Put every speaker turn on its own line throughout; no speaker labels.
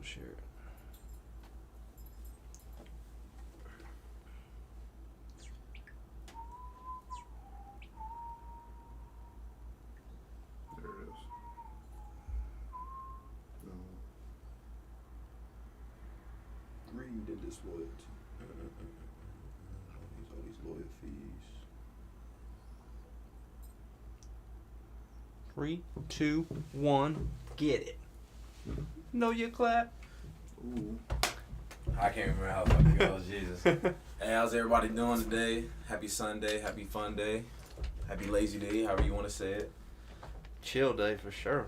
share it.
There it is. No.
Greed and disloyalty. All these lawyer fees. 3, 2, 1, get it. Know your clap.
Ooh.
I can't remember how the fuck it goes. Jesus. Hey, how's everybody doing today? Happy Sunday. Happy fun day. Happy lazy day. However you want to say it.
Chill day for sure.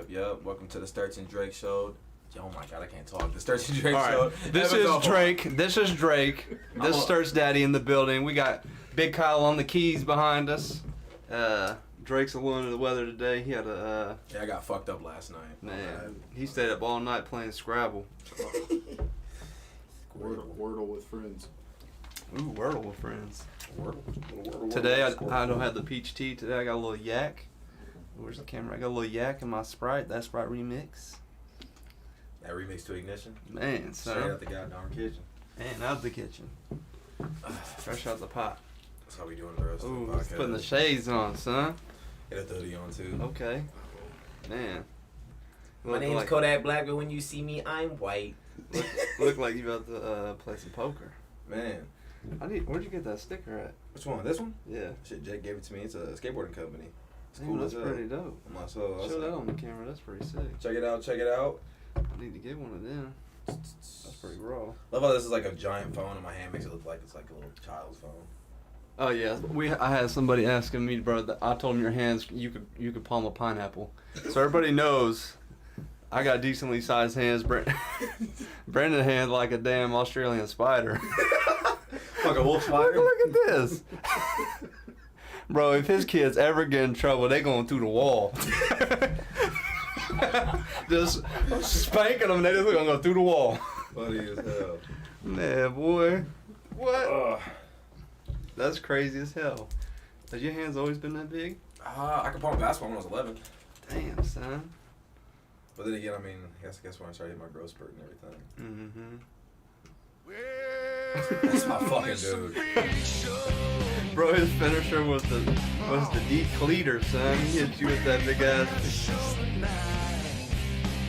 Yep. Welcome to the Stirts and Drake show. Oh my God, I can't talk. The Stirts and Drake show.
All right. This is Drake. This is Stirts Daddy in the building. We got Big Kyle on the keys behind us. Drake's a little under the weather today. He had a
Yeah, I got fucked up last night.
man. He stayed up all night playing Scrabble.
Wordle with friends.
Ooh, Wordle with friends.
Wordle.
Today I don't have the peach tea. Today I got a little yak. Where's the camera? I got a little yak in my Sprite. That Sprite remix.
That remix to Ignition.
Man,
Straight
son.
out the goddamn kitchen.
Man, out the kitchen. Fresh out the pot.
That's how we doing the rest
Ooh,
of the podcast.
putting the shades on, son.
Get a hoodie on too.
Okay. Man.
My name's Kodak Black, but when you see me, I'm white.
Look like you about to play some poker.
Man.
Where'd you get that sticker at?
Which one? This one?
Yeah.
Shit, Jake gave it to me. It's a skateboarding company. It's
Damn,
cool
that's
as hell.
pretty dope.
So
Show that on the camera. That's pretty sick.
Check it out.
I need to get one of them. That's pretty raw.
Love how this is like a giant phone and my hand makes it look like it's like a little child's phone.
Oh yeah, I had somebody asking me, bro. That I told him your hands, you could palm a pineapple. So everybody knows, I got decently sized hands. Brandon hands like a damn Australian spider.
Like a wolf spider.
Look at this, bro. If his kids ever get in trouble, they going through the wall. Just spanking them, they just gonna go through the wall.
Funny as hell.
Man, boy, what? That's crazy as hell. Has your hands always been that big?
I could palm a basketball when I was 11.
Damn, son.
But then again, I mean, I guess when I started hitting my growth spurt and everything.
Mm-hmm.
That's my fucking dude.
Bro, his finisher was the deep cleater, son. He hit you with that big ass.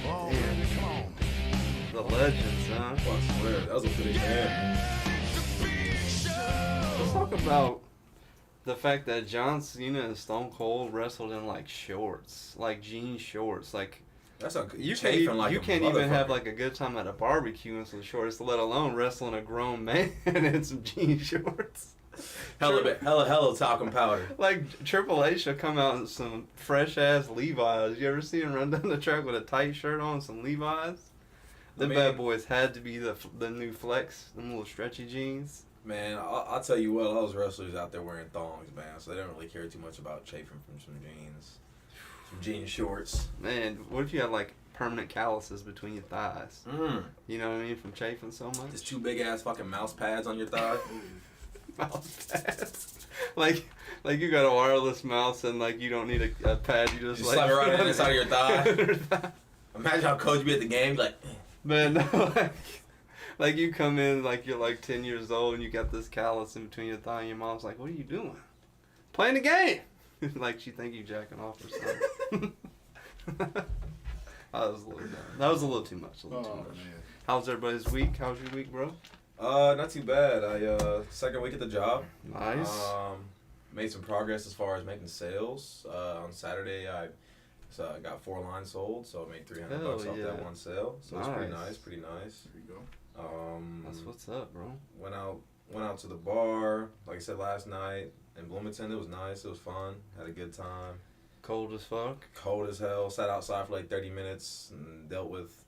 Damn. The legend, son.
Oh, I swear, that was a big hand.
Let's talk about the fact that John Cena and Stone Cold wrestled in like shorts, like jean shorts. Like
That's a
you
chafing like
you
a
can't even have
motherfucker.
like a good time at a barbecue in some shorts, let alone wrestling a grown man in some jean shorts.
Hella talcum powder.
Like Triple H should come out in some fresh ass Levi's. You ever see him run down the track with a tight shirt on, and some Levi's? The bad boys had to be the new flex, them little stretchy jeans.
Man, I'll tell you what, all those wrestlers out there wearing thongs, man, so they don't really care too much about chafing from some jeans. Some jean shorts.
Man, what if you had like permanent calluses between your thighs? You know what I mean? From chafing so much?
Just 2 big ass fucking mouse pads on your thigh.
Mouse pads. like you got a wireless mouse and like you don't need a pad, you just like
slap it right inside of your thigh. Imagine how cold you be at the game, like.
Man, no, like you come in like you're like 10 years old and you got this callus in between your thigh and your mom's like, what are you doing? Playing the game. Like she think you jacking off or something. That was a little dumb. That was a little too much.
Man.
How's everybody's week? How's your week, bro?
Not too bad. I second week at the job.
Nice.
Made some progress as far as making sales. On Saturday I got 4 lines sold, so I made $300 off that one sale. So it's pretty nice.
There you go.
That's what's up, bro.
Went out to the bar, like I said last night in Bloomington. It was nice. It was fun. Had a good time.
Cold as fuck.
Cold as hell. Sat outside for like 30 minutes and dealt with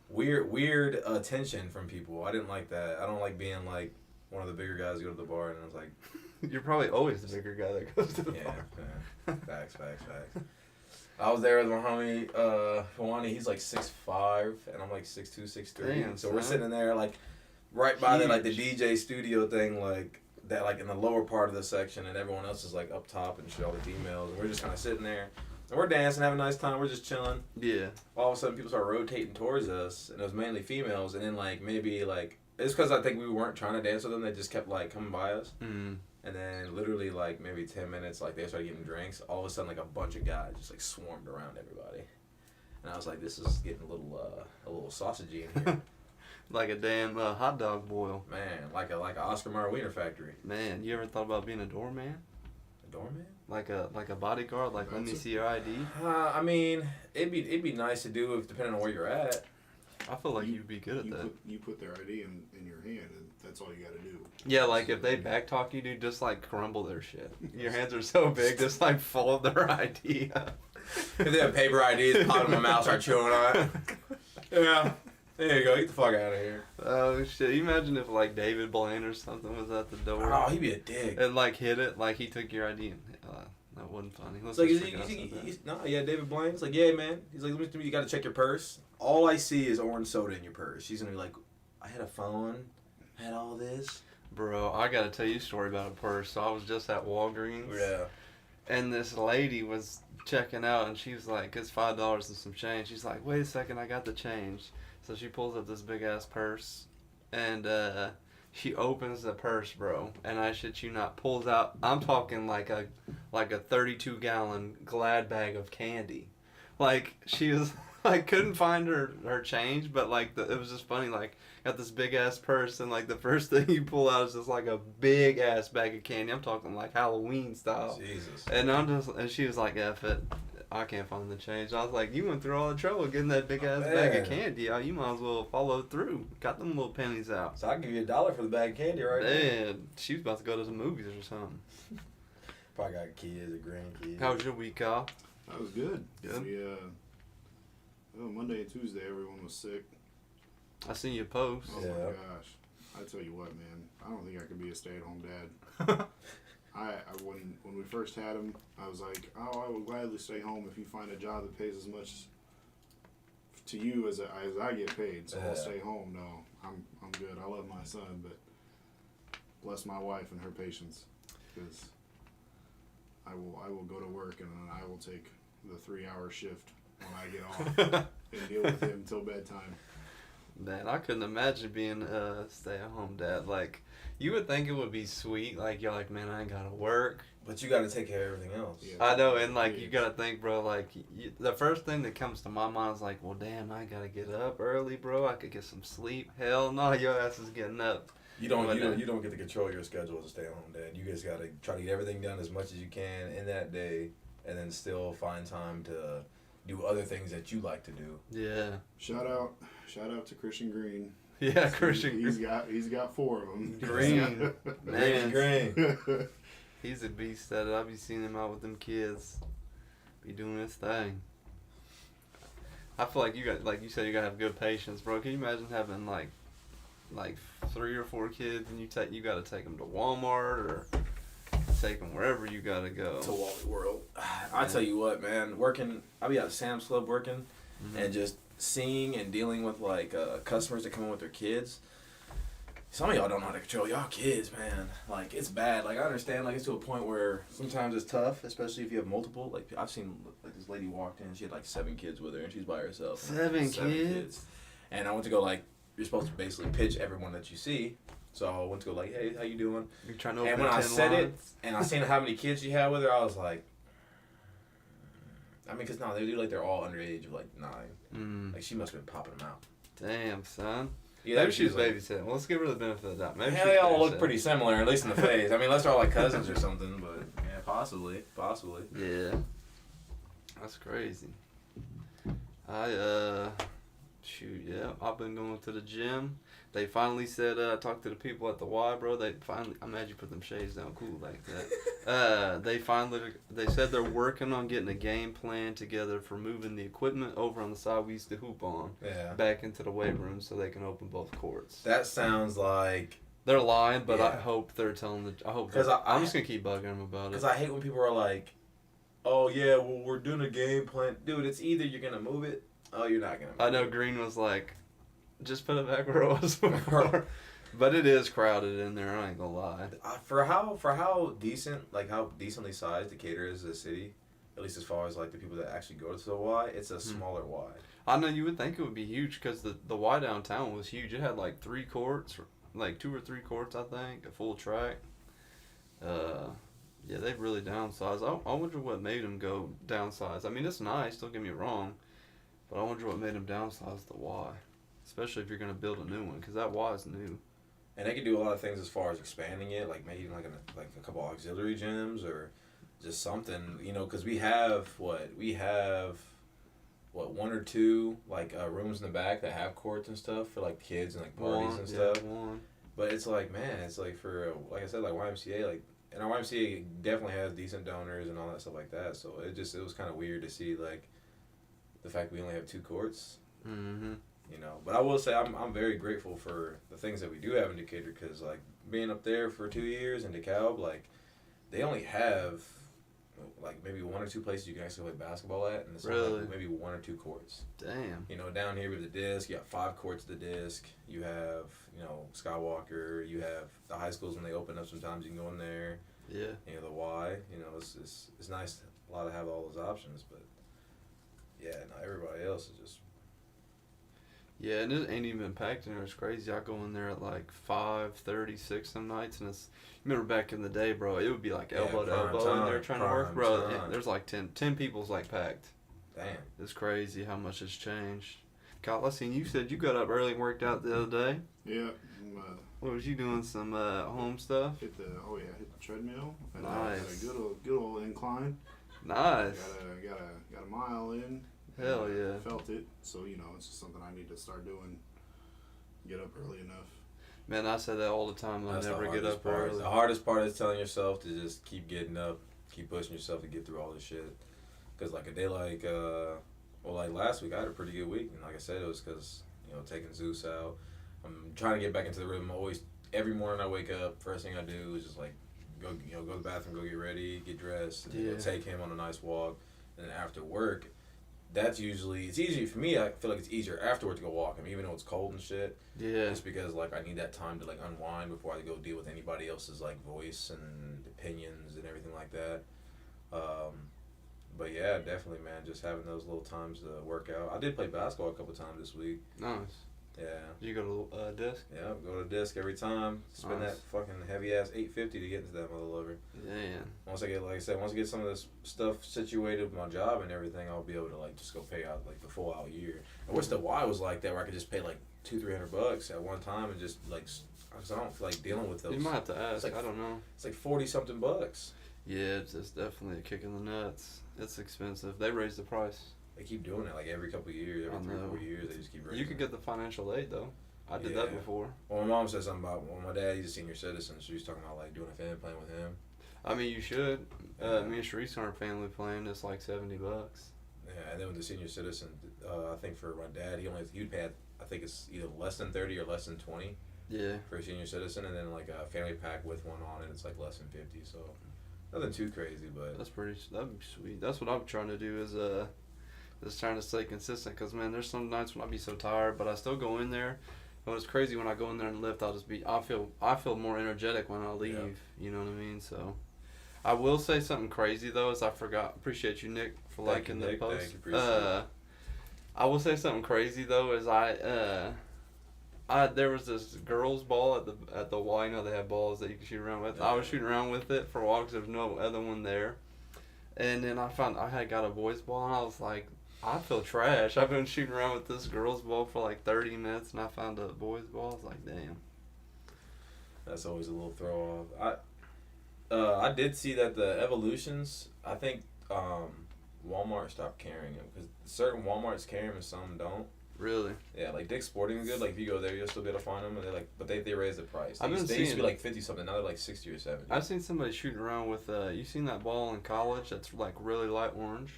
weird attention from people. I didn't like that. I don't like being like one of the bigger guys who go to the bar and I was like.
You're probably always the bigger guy that goes to the bar.
Yeah. Facts. I was there with my homie, Fawani. He's like 6'5", and I'm like 6'2", 6'3".
Damn,
so
son.
we're sitting there like right by the like the DJ studio thing, like that, like in the lower part of the section, and everyone else is like up top and shit, all the females, and we're just kind of sitting there And we're dancing, having a nice time. We're just chilling.
Yeah.
All of a sudden, people start rotating towards us, and it was mainly females. And then like maybe like it's because I think we weren't trying to dance with them. They just kept like coming by us.
Mm.
And then literally like maybe 10 minutes, like they started getting drinks. All of a sudden, like a bunch of guys just like swarmed around everybody. And I was like, this is getting a little sausagey in here.
Like a damn hot dog boil.
Man, like a Oscar Mayer Wiener factory.
Man, you ever thought about being a doorman?
A doorman?
Like a bodyguard? Like, let me see your ID?
I mean, it'd be nice to do if depending on where you're at.
I feel like you'd be good at that.
You put their ID in your hand, and that's all you got to do.
Yeah, like if they backtalk you, dude, just like crumble their shit. Your hands are so big, just like fold their ID up.
If they have paper IDs, pop in my mouth, start chewing on it. Yeah. There you go. Get the fuck out of here.
Oh shit! You imagine if like David Blaine or something was at the door.
Oh, he'd be a dick.
And like hit it, like he took your ID and that wasn't funny.
It's like, David Blaine. It's like, yeah, man. He's like, listen to me. You got to check your purse. All I see is orange soda in your purse. She's gonna be like, I had a phone, I had all this.
Bro, I gotta tell you a story about a purse. So I was just at Walgreens.
Yeah.
And this lady was checking out, and she was like, "It's $5 and some change." She's like, "Wait a second, I got the change." So she pulls up this big ass purse, and she opens the purse, bro. And I shit you not, pulls out. I'm talking like a 32-gallon Glad bag of candy. Like she was like couldn't find her change, but like it was just funny. Like got this big ass purse, and like the first thing you pull out is just like a big ass bag of candy. I'm talking like Halloween style.
Jesus.
And she was like, "F it, I can't find the change." I was like, "You went through all the trouble getting that big ass bag of candy out. You might as well follow through. Got them little pennies out."
So I'll give you $1 for the bag of candy right now.
Man, she was about to go to the movies or something.
Probably got kids or grandkids.
How was your week, Kyle?
That was good.
Good?
We, Monday and Tuesday, everyone was sick.
I seen your post.
Oh
Yeah.
my gosh. I tell you what, man. I don't think I could be a stay-at-home dad. When we first had him, I was like, oh, I would gladly stay home if you find a job that pays as much to you as I get paid. So I'll stay home. No, I'm good. I love my son, but bless my wife and her patience, because I will go to work and then I will take the 3-hour shift when I get off and deal with him until bedtime.
Man, I couldn't imagine being a stay-at-home dad. Like, you would think it would be sweet. Like, you're like, man, I ain't gotta work.
But you got to take care of everything else.
Yeah.
I know, and like, you gotta think, bro, like, the first thing that comes to my mind is like, well, damn, I gotta get up early, bro. I could get some sleep. Hell no, your ass is getting up.
You don't get to control your schedule as a stay-at-home dad. You just got to try to get everything done as much as you can in that day, and then still find time to do other things that you like to do.
Yeah.
Shout out to Christian Green.
Yeah, Christian.
He's got 4 of them.
Green. Man.
Green.
He's a beast at it. I be seeing him out with them kids. Be doing his thing. I feel like you got, like you said, you gotta have good patience, bro. Can you imagine having like 3 or 4 kids and you gotta take them to Walmart or take them wherever you gotta go.
To Wally World. I tell you what, man. I'll be at Sam's Club working, and just seeing and dealing with like customers that come in with their kids. Some of y'all don't know how to control y'all kids, man. Like, it's bad. Like, I understand, like, it's to a point where sometimes it's tough, especially if you have multiple. Like, I've seen, like, this lady walked in, she had, like, 7 kids with her, and she's by herself.
7 kids?
And I went to go, like, you're supposed to basically pitch everyone that you see. So I went to go, like, hey, how you doing?
You're trying to open
And when I
10
said
lines?
it, and I seen how many kids she had with her, I was like, I mean, because, no, they do, like, they're all underage of, like, 9. Like, she must have been popping them out.
Damn, son.
Yeah,
Maybe she's
like,
babysitting. Well, let's give her the benefit of the doubt. Maybe
they all look pretty similar, at least in the face. I mean, unless they're all like cousins or something, but yeah, possibly.
Yeah, that's crazy. I've been going to the gym. They finally said, I talked to the people at the Y, bro. I'm mad you put them shades down cool like that. They said they're working on getting a game plan together for moving the equipment over on the side we used to hoop on back into the weight room so they can open both courts.
That sounds like...
They're lying, but
Yeah.
I hope they're telling the... I'm just going to keep bugging them about it.
Because I hate when people are like, oh, yeah, well, we're doing a game plan. Dude, it's either you're going to move it, or you're not going to move it.
I know Green was like, just put it back where it was before. But it is crowded in there, I ain't gonna lie.
For how decent, like how decently sized Decatur is as a city, at least as far as like the people that actually go to the Y, it's a smaller Y.
I know you would think it would be huge because the Y downtown was huge. It had like 3 courts, like 2 or 3 courts, I think, a full track. Yeah, they've really downsized. I wonder what made them go downsize. I mean, it's nice, don't get me wrong, but I wonder what made them downsize the Y, especially if you're going to build a new one, because that Y is new.
And they can do a lot of things as far as expanding it, like maybe like a couple auxiliary gyms or just something, you know, because we have 1 or 2 like rooms in the back that have courts and stuff for like kids and like parties and stuff.
One.
But it's like, man, it's like for like I said, like YMCA, like, and our YMCA definitely has decent donors and all that stuff like that. So it was kind of weird to see like the fact we only have 2 courts.
Mm-hmm.
You know, but I will say I'm very grateful for the things that we do have in Decatur, because like being up there for 2 years in DeKalb, like they only have like maybe 1 or 2 places you can actually play basketball at, and it's
Really?
like maybe 1 or 2 courts.
Damn.
You know, down here with the disc, you got 5 courts at the disc. You have, you know, Skywalker. You have the high schools when they open up. Sometimes you can go in there.
Yeah.
You know, the Y. You know, it's nice a lot to have all those options, but yeah, no, everybody else is just.
Yeah, and it ain't even packed in there. It's crazy. I go in there at like 5:36 some nights, and it's. Remember back in the day, bro? It would be like elbow to elbow in there trying to work, bro. There's like 10 people's like packed.
Damn.
It's crazy how much has changed. Kyle, I seen you said you got up early and worked out the other day.
Yeah.
What was you doing? Some home stuff?
Hit the treadmill. And
Nice.
had a good old incline.
Nice.
Got a mile in.
Hell yeah.
Felt it. So, you know, it's just something I need to start doing. Get up early enough.
Man, I say that all the time. I
That's
never
the
get
hardest
up
part.
early.
The hardest part is telling yourself to just keep getting up, keep pushing yourself to get through all this shit. Because like a day like, like last week, I had a pretty good week. And like I said, it was because, you know, taking Zeus out. I'm trying to get back into the rhythm. Every morning I wake up, first thing I do is just like go to the bathroom, go get ready, get dressed, and go take him on a nice walk. And then after work, it's easier for me. I feel like it's easier afterwards to go walk. I mean, even though it's cold and shit.
Yeah.
Just because like I need that time to like unwind before I go deal with anybody else's like voice and opinions and everything like that. But yeah, definitely, man. Just having those little times to work out. I did play basketball a couple times this week.
Nice.
Yeah.
Did you go to disc?
Yeah, go to disc every time. Spend
Nice.
that fucking heavy ass $850 to get into that mother lover.
Yeah.
Once I get some of this stuff situated with my job and everything, I'll be able to like just go pay out like the full out year. I wish the Y was like that, where I could just pay like $200-300 at one time and just like, because I don't feel like dealing with those.
You might have to ask.
like-
I don't know.
It's like $40-something bucks.
Yeah, it's definitely a kick in the nuts. It's expensive. They raised the price.
They keep doing it like every couple of years, every
I
3 or
know.
4 years. They just keep raising.
You could get the financial aid though. I did that
Yeah.
before.
Well, my mom said something about my dad. He's a senior citizen, so he's talking about like doing a family plan with him.
I mean, you should.
Yeah.
Me and Sharice on our family plan. It's like $70.
Yeah, and then with the senior citizen, I think for my dad, he'd pay. I think it's either less than 30 or less than 20
Yeah.
for a senior citizen, and then like a family pack with one on it, it's like less than 50. So nothing too crazy, but
That'd be sweet. That's what I'm trying to do is just trying to stay consistent. Cause man, there's some nights when I be so tired, but I still go in there. And it's crazy when I go in there and lift. I feel more energetic when I leave.
Yeah.
You know what I mean? So, I will say something crazy though. Is I forgot. Appreciate you, Nick, for
Thank
liking
you,
the
Nick.
post.
Thank you, appreciate it.
I will say something crazy though. Is there was this girls' ball at the Y. You know they have balls that you can shoot around with.
Yeah.
I was shooting around with it for a while because there was no other one there. And then I found I had got a boys' ball and I was like, I feel trash. I've been shooting around with this girls' ball for like 30 minutes and I found a boys' ball. I was like, damn.
that's always a little throw off. I did see that the Evolutions. I think Walmart stopped carrying them because certain Walmarts carry them and some don't.
Really?
Yeah, like Dick's Sporting Good. Like if you go there, you'll still be able to find them. And they raised the price.
I've been
They used to be
seeing-
like 50 something. Now they're like 60 or 70.
I've seen somebody shooting around with, you seen that ball in college that's like really light orange?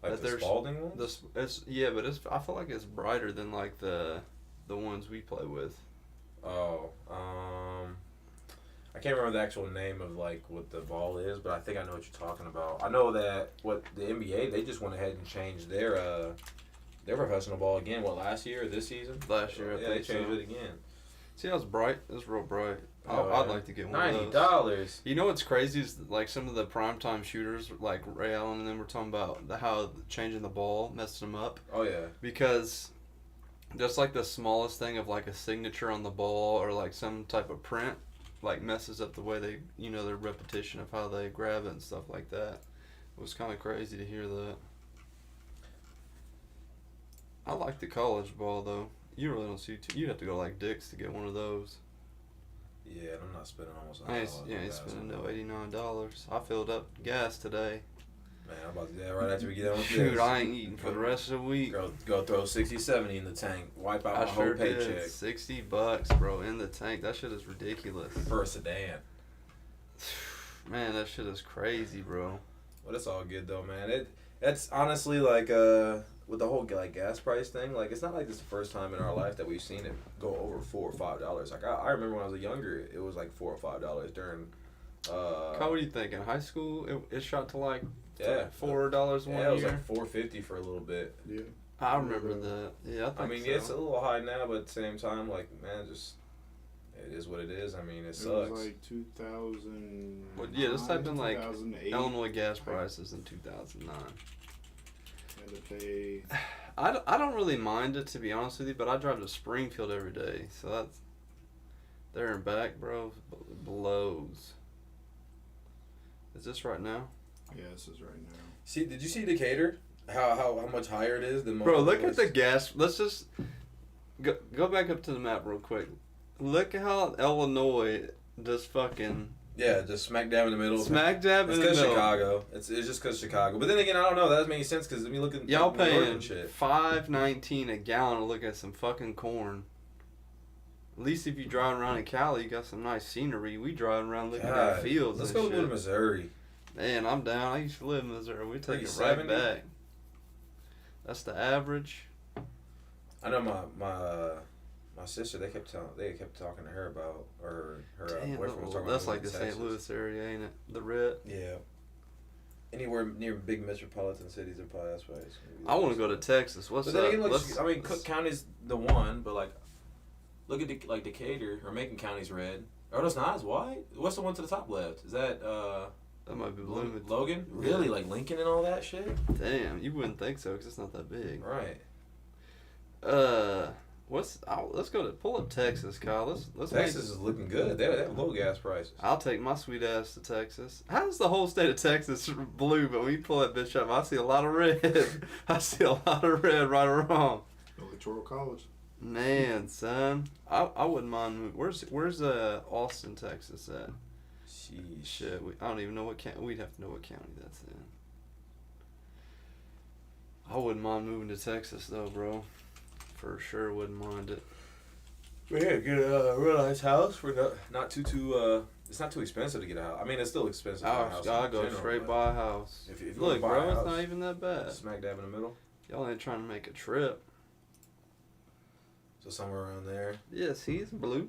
Like
that
the
there's-
Spalding ones.
I feel like it's brighter than like the ones we play with.
Oh, I can't remember the actual name of like what the ball is, but I think I know what you're talking about. I know that what the NBA, they just went ahead and changed their professional ball again. What, last year or this season?
Last year, I
Yeah,
think
they changed
so.
it again.
See how it's bright? It's real bright. I'd like to get one of those.
$90.
You know what's crazy is like some of the primetime shooters, like Ray Allen and them, were talking about how changing the ball messed them up.
Oh yeah.
Because just like the smallest thing of like a signature on the ball or like some type of print, like messes up the way they, their repetition of how they grab it and stuff like that. It was kind of crazy to hear that. I like the college ball though. You really don't see you have to go like Dick's to get one of those.
Yeah, I'm not spending almost
I ain't spending no $89. I filled up gas today.
Man, I'm about to do that right after we get on.
Shoot, I ain't eating for the rest of the week.
Go throw 60, 70 in the tank. Wipe out my whole paycheck.
$60, bro, in the tank. That shit is ridiculous.
For a sedan.
Man, that shit is crazy, bro.
Well, it's all good though, man. That's honestly like with the whole like gas price thing. Like it's not like this is the first time in our life that we've seen it go over $4 or $5. Like I remember when I was younger, it was like $4 or $5 during.
Kyle, what do you think? In high school, it shot to like $4 one year.
Yeah, it was like $4.50 for a little bit.
Yeah.
I remember that. Yeah, I mean,
it's a little high now, but at the same time, like man, just it is what it is. I mean, it sucks.
It was like 2000.
Well, yeah, this type in like
2008.
Illinois gas prices in 2009.
Had to pay.
I don't really mind it, to be honest with you, but I drive to Springfield every day, so that's there and back, bro. Blows. Is this right now?
Yeah, this is right now.
See, did you see Decatur? How much higher it is than most.
Bro, look at the gas. Let's just go back up to the map real quick. Look how Illinois just fucking.
Yeah, just smack dab in the middle.
Smack dab in the middle.
It's because Chicago. It's just because Chicago. But then again, I don't know. That doesn't make sense because if you look at
y'all
New York
paying
and shit.
$5.19 a gallon to look at some fucking corn. At least if you drive around in Cali, you got some nice scenery. We driving around looking at fields.
Let's
and
go
shit.
to Missouri.
Man, I'm down. I used to live in Missouri. We take it
70?
right back. That's the average.
I know my sister. They kept talking to her about her
Damn,
boyfriend was talking
that's
about
like the
Texas.
St. Louis area, ain't it? The red.
Yeah. Anywhere near big metropolitan cities are probably that's why.
I want to go to Texas. What's
but then
up?
again, look, Cook County's the one, but like, look at like Decatur or Macon County's red. Oh, that's not. It's white. What's the one to the top left? Is that
that might be Bloomington.
Logan? Really? Like Lincoln and all that shit?
Damn, you wouldn't think so because it's not that big.
Right.
Let's go to pull up Texas, Kyle. Let's
Texas is looking good. They have low gas prices.
I'll take my sweet ass to Texas. How's the whole state of Texas blue? But when you pull that bitch up, I see a lot of red. I see a lot of red right or wrong.
Electoral College.
Man, son, I wouldn't mind moving. Where's Austin, Texas at?
Sheesh.
Shit, I don't even know what county. We'd have to know what county that's in. I wouldn't mind moving to Texas though, bro. For sure, wouldn't mind it.
Yeah, get a real nice house for not too. It's not too expensive to get a house. I mean, it's still expensive. To get a house
I
in
go
general,
straight buy a house.
If you
Look,
buy
bro,
a house,
it's not even that bad.
Smack dab in the middle.
Y'all ain't trying to make a trip.
So somewhere around there.
Yeah, see, it's blue.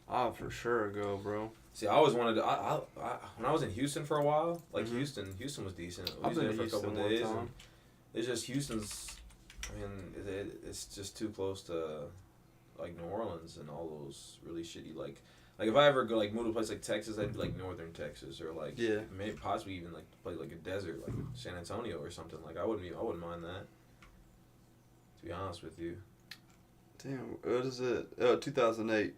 I'll for sure go, bro.
See, I always wanted to. I when I was in Houston for a while, like Houston was decent.
I've been
there
to
for a couple
Houston
days.
one time.
And it's just Houston's. I mean, it's just too close to, like New Orleans and all those really shitty like if I ever go like move to a place like Texas, I'd be like northern Texas or like maybe possibly even like play like a desert like San Antonio or something. Like I wouldn't mind that. To be honest with you.
Damn, what is it? 2008.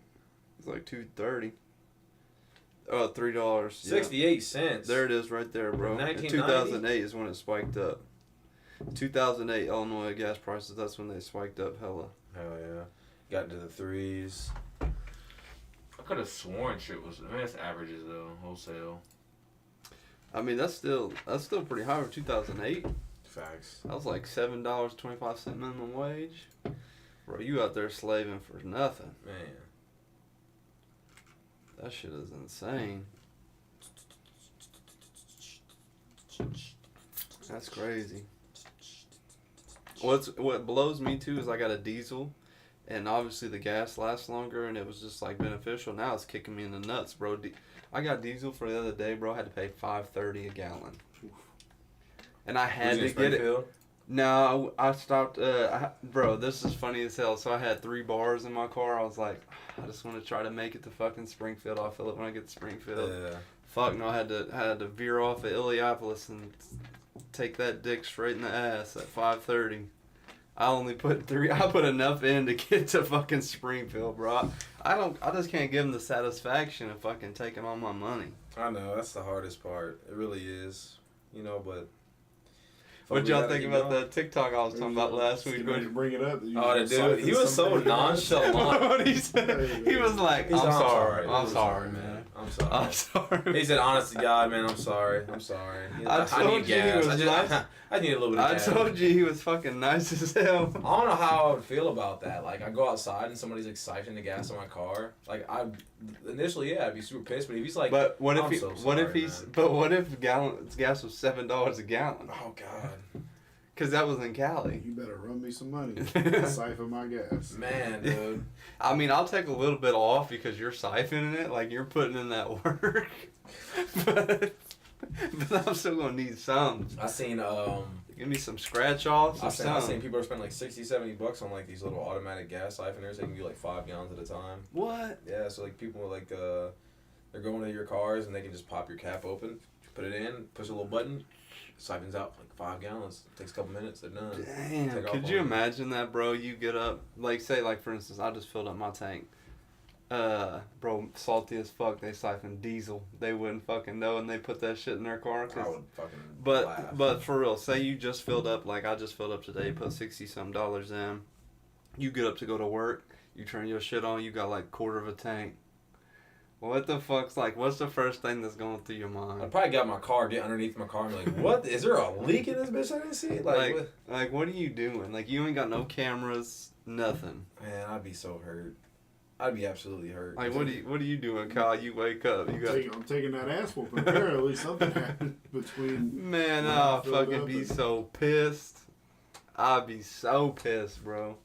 It's like $2.30. Oh, $3.
68 cents.
There it is, right there, bro. 2008 is when it spiked up. 2008 Illinois gas prices. That's when they spiked up hella.
Hell yeah. Got into the threes.
I could have sworn shit was. I mean, that's averages though, wholesale.
I mean, that's still pretty high for 2008.
Facts.
That was like $7.25 minimum wage. Bro, you out there slaving for nothing.
Man.
That shit is insane. That's crazy. What blows me too is I got a diesel, and obviously the gas lasts longer, and it was just like beneficial. Now it's kicking me in the nuts, bro. I got diesel for the other day, bro. I had to pay $5.30 a gallon, and I had to get it. No, I stopped. Bro, this is funny as hell. So I had 3 bars in my car. I was like, I just want to try to make it to fucking Springfield. I'll feel it when I get to Springfield.
Yeah.
Fuck no, I had to veer off at Illiopolis and take that dick straight in the ass at 5:30. I only put 3. I put enough in to get to fucking Springfield, bro. I just can't give them the satisfaction of fucking taking all my money.
I know, that's the hardest part. It really is. You know, but...
What y'all think about that TikTok I was talking about last week?
You bring it up.
Oh, the dude, he was so nonchalant.
What he said? He was like,
He's
I'm
like,
sorry. I'm
I'm
sorry, man.
I'm sorry.
I'm sorry.
He said, honest to God, man, I'm sorry. I'm sorry.
I told you he was nice.
I need a little bit of
I
gas.
told you he was fucking nice as hell.
I don't know how I would feel about that. Like, I go outside and somebody's like siphoning the gas in my car. Like, initially, yeah, I'd be super pissed. But if he's like,
but what if
I'm
he?
so
What if
sorry,
he's?
man.
But what if gas was $7 a gallon?
Oh God.
Because that was in Cali.
You better run me some money. Siphon my gas.
Man, dude.
I mean, I'll take a little bit off because you're siphoning it, like you're putting in that work. but I'm still gonna need some.
I seen
Give me some scratch offs or
I
something.
seen people are spending like $60-$70 on like these little automatic gas siphoners. They can do like 5 gallons at a time.
What?
Yeah, so like people like they're going to your cars and they can just pop your cap open, put it in, push a little button, siphons out like 5 gallons. It takes a couple minutes. They're done.
Damn.
Take off
Could
on
you
it.
imagine that, bro? You get up, like say, like for instance, I just filled up my tank. Bro, salty as fuck. They siphon diesel. They wouldn't fucking know, and they put that shit in their car.
I would fucking laugh.
But for real, say you just filled up, like I just filled up today, put $60-some in. You get up to go to work, you turn your shit on, you got like 1/4 of a tank. What the fuck's like? What's the first thing that's going through your mind?
I'd probably got my car, get underneath my car, and be like, "What? Is there a leak in this bitch? I didn't see it."
Like what are you doing? Like you ain't got no cameras, nothing.
Man, I'd be so hurt. I'd be absolutely hurt.
Like what are you doing, Kyle? You wake up, you got.
I'm taking that ass whooping. Apparently something happened between.
Man, I'll fucking be so pissed. I'd be so pissed, bro.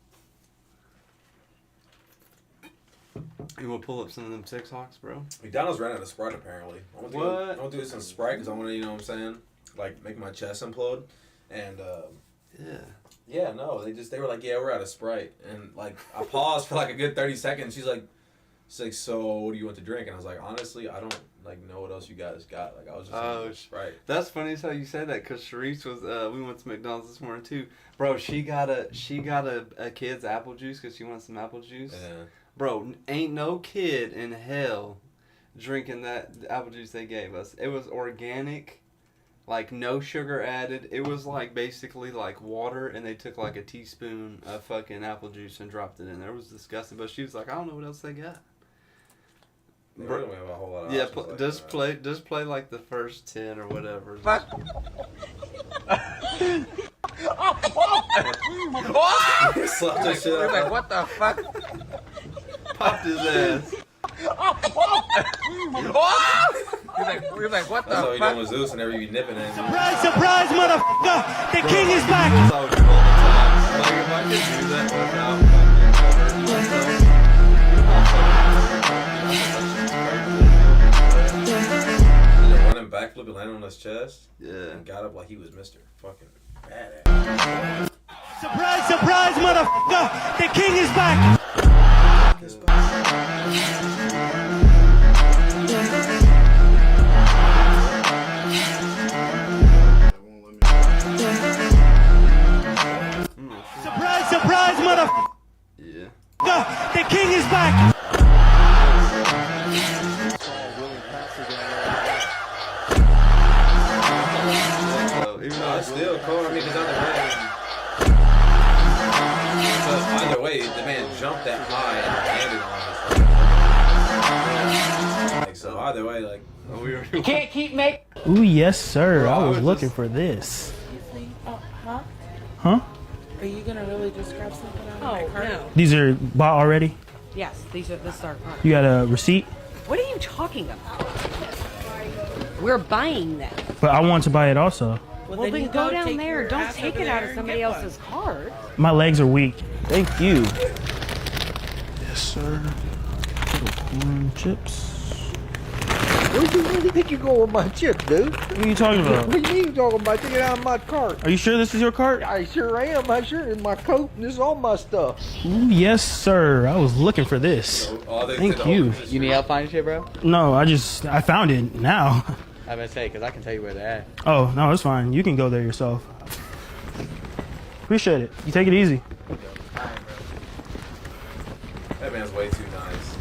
You want to pull up some of them TikToks, bro?
McDonald's ran out of Sprite apparently. I want to do this in Sprite because I want to, you know what I'm saying, like make my chest implode, and yeah, no, they were like, yeah, we're out of Sprite, and like I paused for like a good 30 seconds. She's like, so what do you want to drink? And I was like, honestly, I don't like know what else you guys got. Like I was just Sprite.
That's funny as how you say that because Sharice was we went to McDonald's this morning too, bro. She got a kid's apple juice because she wants some apple juice.
Yeah.
Bro, ain't no kid in hell drinking that apple juice they gave us. It was organic, like no sugar added. It was like basically like water, and they took like a teaspoon of fucking apple juice and dropped it in there. It was disgusting, but she was like, I don't know what else they got.
They really don't have a whole lot of
Yeah,
options like
just play like the first 10 or whatever.
Slapped that shit out.
Like, what the fuck?
Popped his ass.
We're like, what
That's all
the
you
fuck?
doing with Zeus whenever you be nipping it.
Surprise, surprise, motherfucker! The king is back!
That's all we do all the time. Like if I could do that
Running backflip and landing on his chest.
yeah.
And got up like he was Mr. Fucking badass.
Surprise, surprise, motherfucker! The king is back! Surprise, surprise, motherfucker!
Yeah.
The king is back!
So, even though
It's still cold. I mean, because either way, the man jumped that high and landed on his. Like, so either way, like.
we
Can't keep making.
Ooh, yes, sir.
Bro,
I
I
was
was
looking
just-
for this.
Huh?
Huh?
Are you gonna really just grab something out of my cart?
No.
These are bought already?
Yes, this is our car.
You got a receipt?
What are you talking about? We're buying them.
But I want to buy it also.
Well,
then
then
you
go
go
down
take
there.
your
Don't
ass
take
over
it out
there
of
and
somebody
get one.
else's cart.
My legs are weak. Thank you. Yes, sir. Little corn chips.
Where do you think you're going with my chip, dude?
What are you talking about?
What do you mean you're talking about? Take it out of my cart.
Are you sure this is your cart?
I sure am. I sure is my coat and this is all my stuff.
Ooh, yes, sir. I was looking for this. Thank you.
You need help finding shit, bro?
No, I found it now.
I was gonna say, because I can tell you where they're at.
Oh, no, it's fine. You can go there yourself. Appreciate it. You take it easy.
That man's way too nice.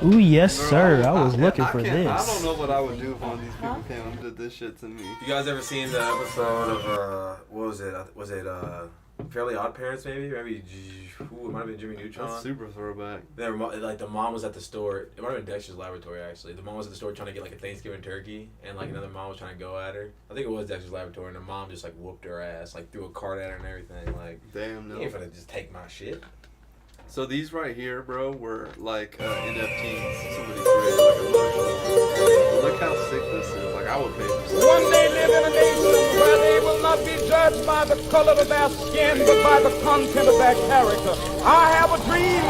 Ooh, yes,
Bro,
sir. I was looking
I
for
can't- I
this.
don't know what I would do if one of these people came and did this shit to me.
You guys ever seen the episode of what was it? Was it Fairly Odd Parents? Maybe it might have been Jimmy Neutron.
That's super throwback.
Like the mom was at the store. It might have been Dexter's Laboratory actually. The mom was at the store trying to get like a Thanksgiving turkey, and like another mom was trying to go at her. I think it was Dexter's Laboratory, and the mom just like whooped her ass, like threw a cart at her and everything. Like,
damn, no.
You ain't finna just take my shit.
So these right here, bro, were like NFTs. Somebody created like a motion. Look how sick this is. Like I would pay for this.
One day live in a nation where they will not be judged by the color of their skin, but by the content of their character. I have a dream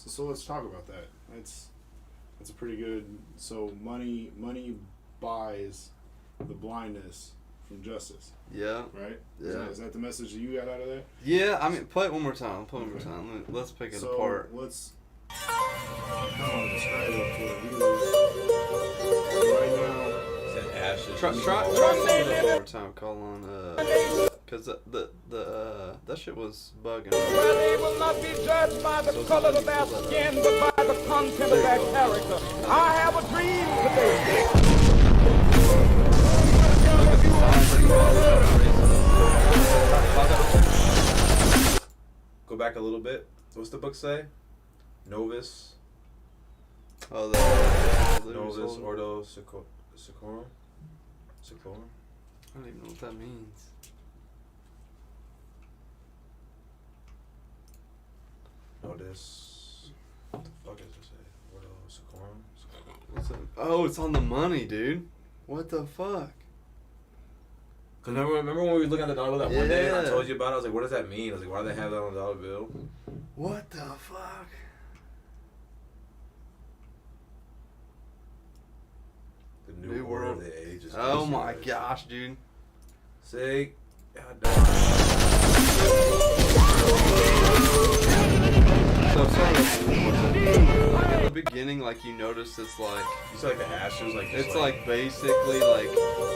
So let's talk about that. That's a pretty good. So money buys the blindness from justice.
Yeah.
Right.
Yeah.
Is that the message that you got out of that?
Yeah. I mean, play it one more time. Play it one more time. Let's pick it apart.
Let's kind of describe it to our viewers right now.
Try it one more time. Call on because that shit was bugging.
where they will not be judged by the color of their skin, but by the content of their character. I have a dream today.
Go back a little bit. What's the book say? Novus.
Oh, that.
Novus Ordo Seclorum. Seclorum.
I don't even know what that means.
Notice. What the fuck does it say? Ordo Seclorum.
What's that? Oh, it's on the money, dude. What the fuck?
Cause remember when we were looking at the dollar bill that one day and I told you about it? I was like, what does that mean? I was like, why do they have that on the dollar bill?
What the fuck?
The new world of the ages.
Oh my gosh, dude.
See? God
So in the beginning, like you notice it's like
you see like the ashes, like
it's like basically like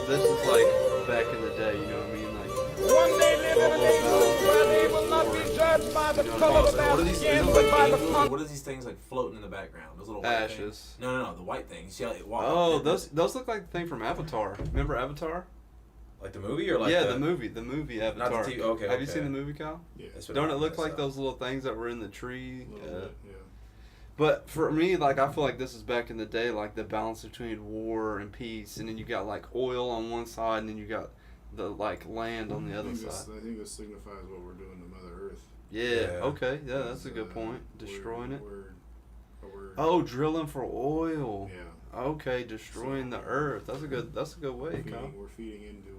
this is like back in the day, you know what I mean? Like
one day live in a nation where they will not be judged by the color of their skin, but by the content.
What are these things like floating in the background? Those little white
ashes.
Things? No, the white things. See how they walk
oh, those look like the thing from Avatar. Remember Avatar?
Like the movie or like
the movie Avatar.
Not the TV. Okay.
Have you seen the movie, Kyle?
Yeah.
Don't it look like those little things that were in the tree?
Yeah.
But for me, like I feel like this is back in the day, like the balance between war and peace, and then you got like oil on one side, and then you got the like land on the other side.
I think this signifies what we're doing to Mother Earth.
Yeah. Okay. Yeah, that's a good point. Destroying it.
We're
drilling for oil.
Yeah.
Okay, destroying the earth. That's a good way, Kyle.
We're feeding into.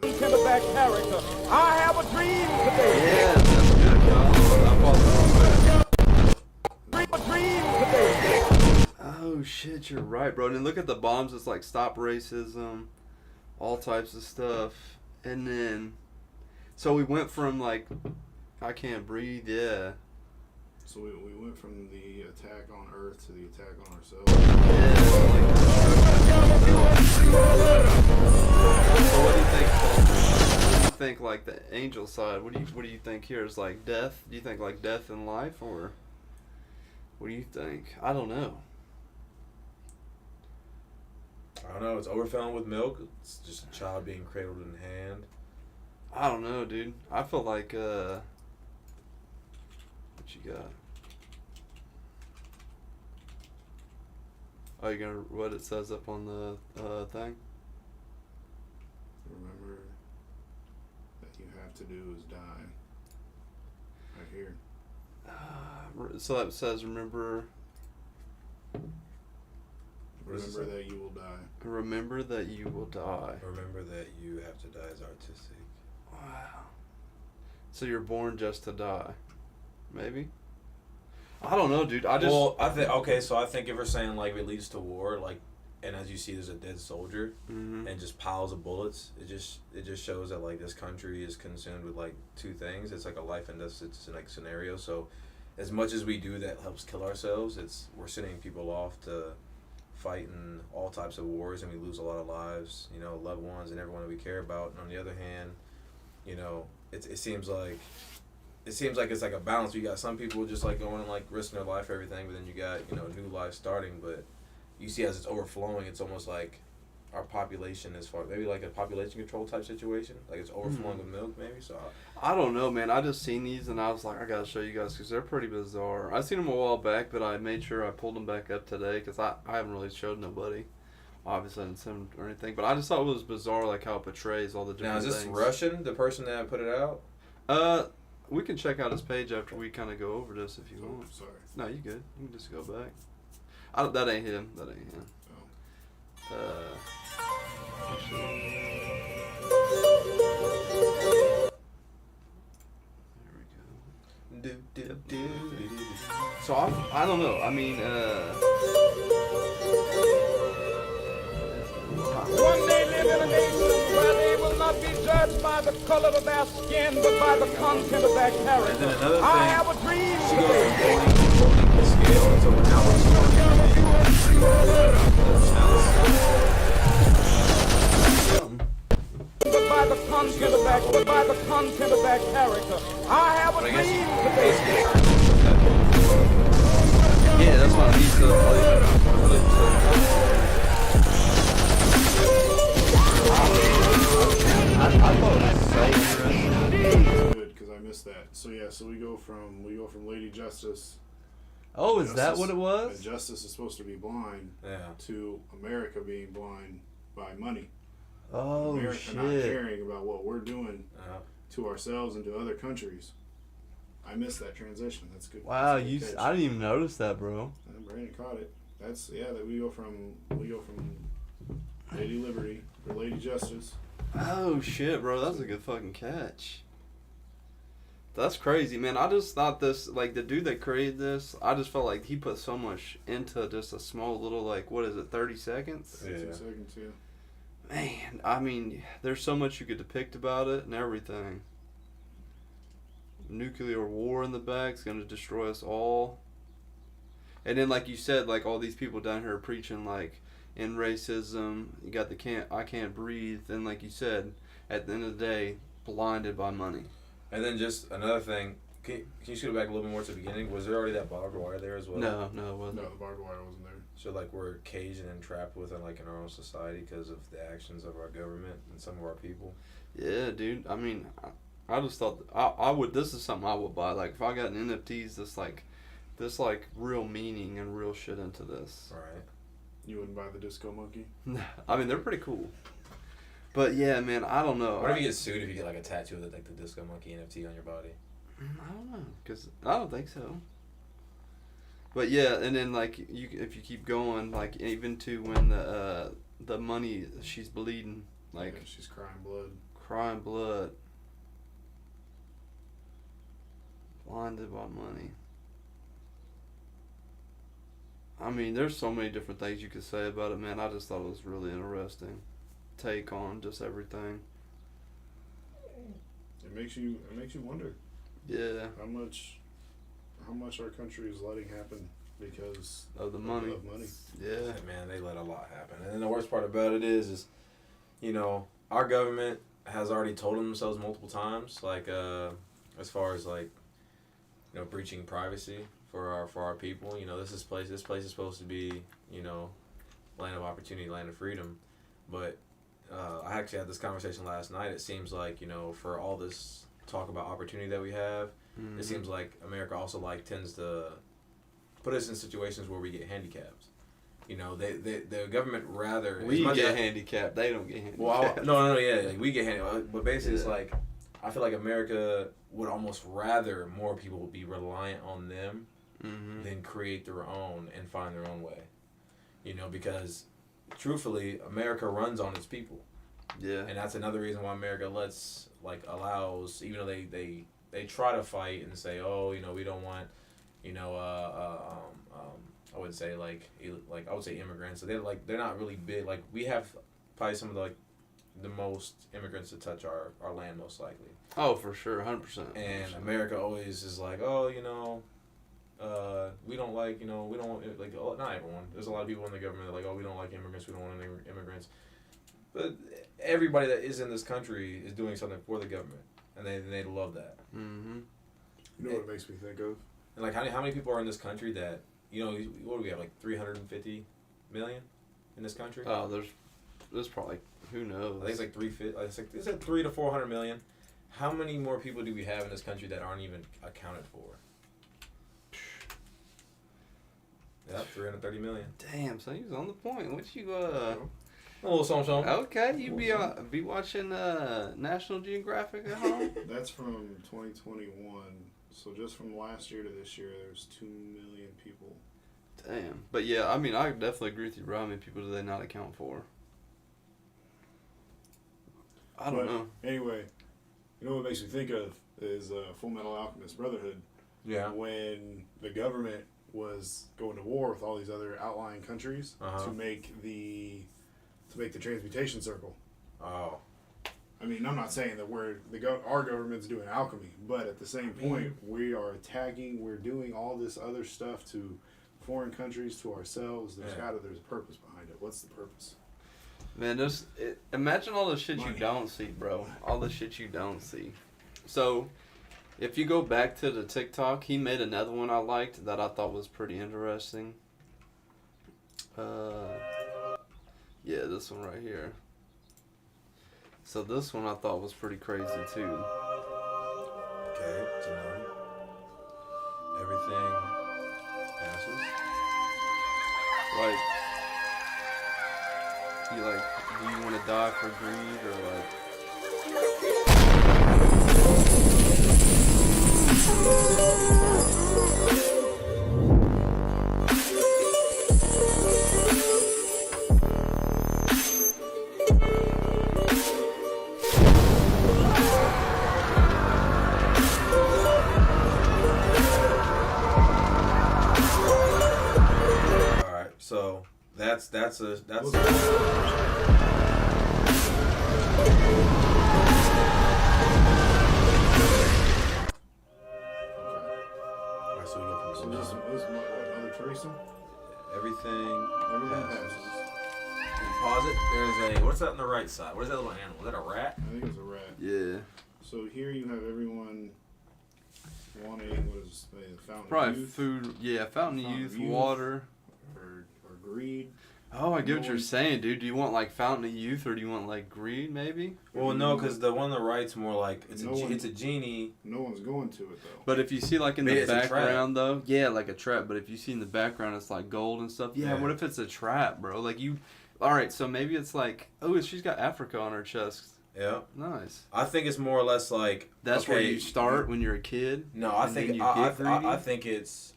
Content of their character. I have a dream today.
Yeah, that's good, Kyle. I thought oh shit, you're right, bro. And then look at the bombs. It's like stop racism, all types of stuff. And then, so we went from like, I can't breathe. Yeah.
So we went from the attack on Earth to the attack on ourselves.
So what do you think? What do you think? Like the angel side. What do you think here is like death? Do you think like death in life, or what do you think? I don't know.
I don't know. It's overflowing with milk. It's just a child being cradled in hand.
I don't know, dude. I feel like what you got? Are you gonna what it says up on the thing?
Remember that you have to do is die. Right here.
So that says, remember
that you will die.
Remember that you will die.
Remember that you have to die is artistic.
Wow. So you're born just to die. Maybe? I don't know, dude. I
think if we're saying like it leads to war, like, and as you see, there's a dead soldier and just piles of bullets. It just shows that like this country is consumed with like two things. It's like a life and death like scenario. So, as much as we do that helps kill ourselves, we're sending people off to fight in all types of wars, and we lose a lot of lives. You know, loved ones and everyone that we care about. And on the other hand, you know, it seems like it's like a balance. You got some people just like going and like risking their life for everything, but then you got, you know, new life starting. But you see, as it's overflowing, it's almost like our population is maybe like a population control type situation. Like it's overflowing with milk, maybe. So
I don't know, man. I just seen these and I was like, I gotta show you guys because they're pretty bizarre. I seen them a while back, but I made sure I pulled them back up today because I haven't really showed nobody. Obviously, I didn't send them or anything, but I just thought it was bizarre, like how it portrays all the different things.
Now, is this Russian, the person that put it out?
We can check out his page after we kind of go over this if you want.
Sorry.
No, you good. You can just go back. That ain't him. That ain't him. There we go. So I don't know. I mean,
One day live in a nation where they will not be judged by the color of their skin, but by the content of their character.
And then another thing,
I have a dream
she goes holding the scale, so now it's
but by the content of their character. I have a dream today.
yeah, that's what he's
Good, because I missed that. So yeah, so we go from Lady Justice.
Oh, is that what it was?
And Justice is supposed to be blind.
Yeah.
To America being blind by money.
Oh,
America
shit.
not caring about what we're doing to ourselves and to other countries. I missed that transition. That's good.
Wow,
that's a good catch.
I didn't even notice that, bro.
Brandon caught it. That's that we go from Lady Liberty or Lady Justice.
Oh shit, bro, that's a good fucking catch. That's crazy, man. I just thought this, like, the dude that created this, I just felt like he put so much into just a small little, like, what is it, 30 seconds?
32 seconds, yeah.
Man, I mean, there's so much you could depict about it and everything. Nuclear war in the back is going to destroy us all. And then, like you said, like, all these people down here preaching, like, in racism, you got the I can't breathe, and like you said, at the end of the day, blinded by money.
And then just another thing, can you scoot back a little bit more to the beginning? Was there already that barbed wire there as well?
No, it wasn't.
No, the barbed wire wasn't there.
So like we're caged and trapped within like in our own society because of the actions of our government and some of our people.
Yeah, dude. I mean, I just thought I would. This is something I would buy. Like if I got an NFTs, this real meaning and real shit into this.
Right.
You wouldn't buy the disco monkey?
I mean, they're pretty cool. But yeah, man, I don't know.
What if you get sued if you get like a tattoo of like the disco monkey NFT on your body?
I don't know, cause I don't think so. But yeah, and then like if you keep going, like even to when the money, she's bleeding, like
yeah, she's crying blood.
Crying blood. Blinded by money. I mean, there's so many different things you could say about it, man. I just thought it was really interesting take on just everything.
It makes you wonder.
Yeah.
How much our country is letting happen because
of the money.
Of money.
Yeah, man, they let a lot happen. And then the worst part about it is you know, our government has already told themselves multiple times, like as far as like, you know, breaching privacy for our people. You know, this place is supposed to be, you know, land of opportunity, land of freedom. But I actually had this conversation last night. It seems like, you know, for all this talk about opportunity that we have, it seems like America also like tends to put us in situations where we get handicapped. You know, the government rather
we get handicapped. They don't get handicapped.
Well, no, yeah, like we get handicapped. But basically, it's like I feel like America would almost rather more people be reliant on them than create their own and find their own way. You know, because truthfully, America runs on its people.
Yeah.
And that's another reason why America allows, even though they try to fight and say, oh, you know, we don't want, you know, I would say I would say immigrants. So they're not really big. Like, we have probably some of the most immigrants to touch our land, most likely.
Oh, for sure, 100%.
And America always is like, oh, you know, we don't like, you know, we don't like, oh, not everyone. There's a lot of people in the government that are like, oh, we don't like immigrants. We don't want immigrants. But everybody that is in this country is doing something for the government, and they love that.
Mm-hmm. You know what it makes me think of?
And like, how many people are in this country that, you know, what do we have, like 350 million in this country?
Oh, there's probably, who knows?
I think it's like 350. It's like 300 to 400 million. How many more people do we have in this country that aren't even accounted for? Yeah, 330 million.
Damn, so he's on the point. What you
a little something.
Okay, you be watching National Geographic at home?
That's from 2021. So just from last year to this year, there's 2 million people.
Damn. But yeah, I mean, I definitely agree with you, bro. How many people do they not account for? I don't know.
Anyway, you know what makes me think of is Full Metal Alchemist Brotherhood.
Yeah.
When the government was going to war with all these other outlying countries to make the transmutation circle.
Oh.
I mean, I'm not saying that our government's doing alchemy, but at the same point, we are attacking. We're doing all this other stuff to foreign countries, to ourselves. There's a purpose behind it. What's the purpose?
Man, imagine all the shit you don't see, bro. All the shit you don't see. So, if you go back to the TikTok, he made another one I liked that I thought was pretty interesting. Yeah, this one right here. So this one I thought was pretty crazy too.
Okay, so everything passes.
Like, do you want to die for greed or like?
So that's everything passes. Pause it. There's what's that on the right side? What is that little animal? Is that a rat?
I think it's a rat.
Yeah.
So here you have everyone wanting, what is it, fountain
Probably
of youth?
Food. Yeah, fountain of youth, water.
Or greed.
Oh, I get what you're saying, dude. Do you want like fountain of youth or do you want like greed, maybe?
Well, no, because the one on the right's more like it's a genie.
No one's going to it though.
But if you see like in the background though, yeah, like a trap. But if you see in the background, it's like gold and stuff. Yeah, what if it's a trap, bro? Like you, all right. So maybe it's like, oh, she's got Africa on her chest.
Yeah.
Nice.
I think it's more or less like
that's where you start when you're a kid.
No, I think it's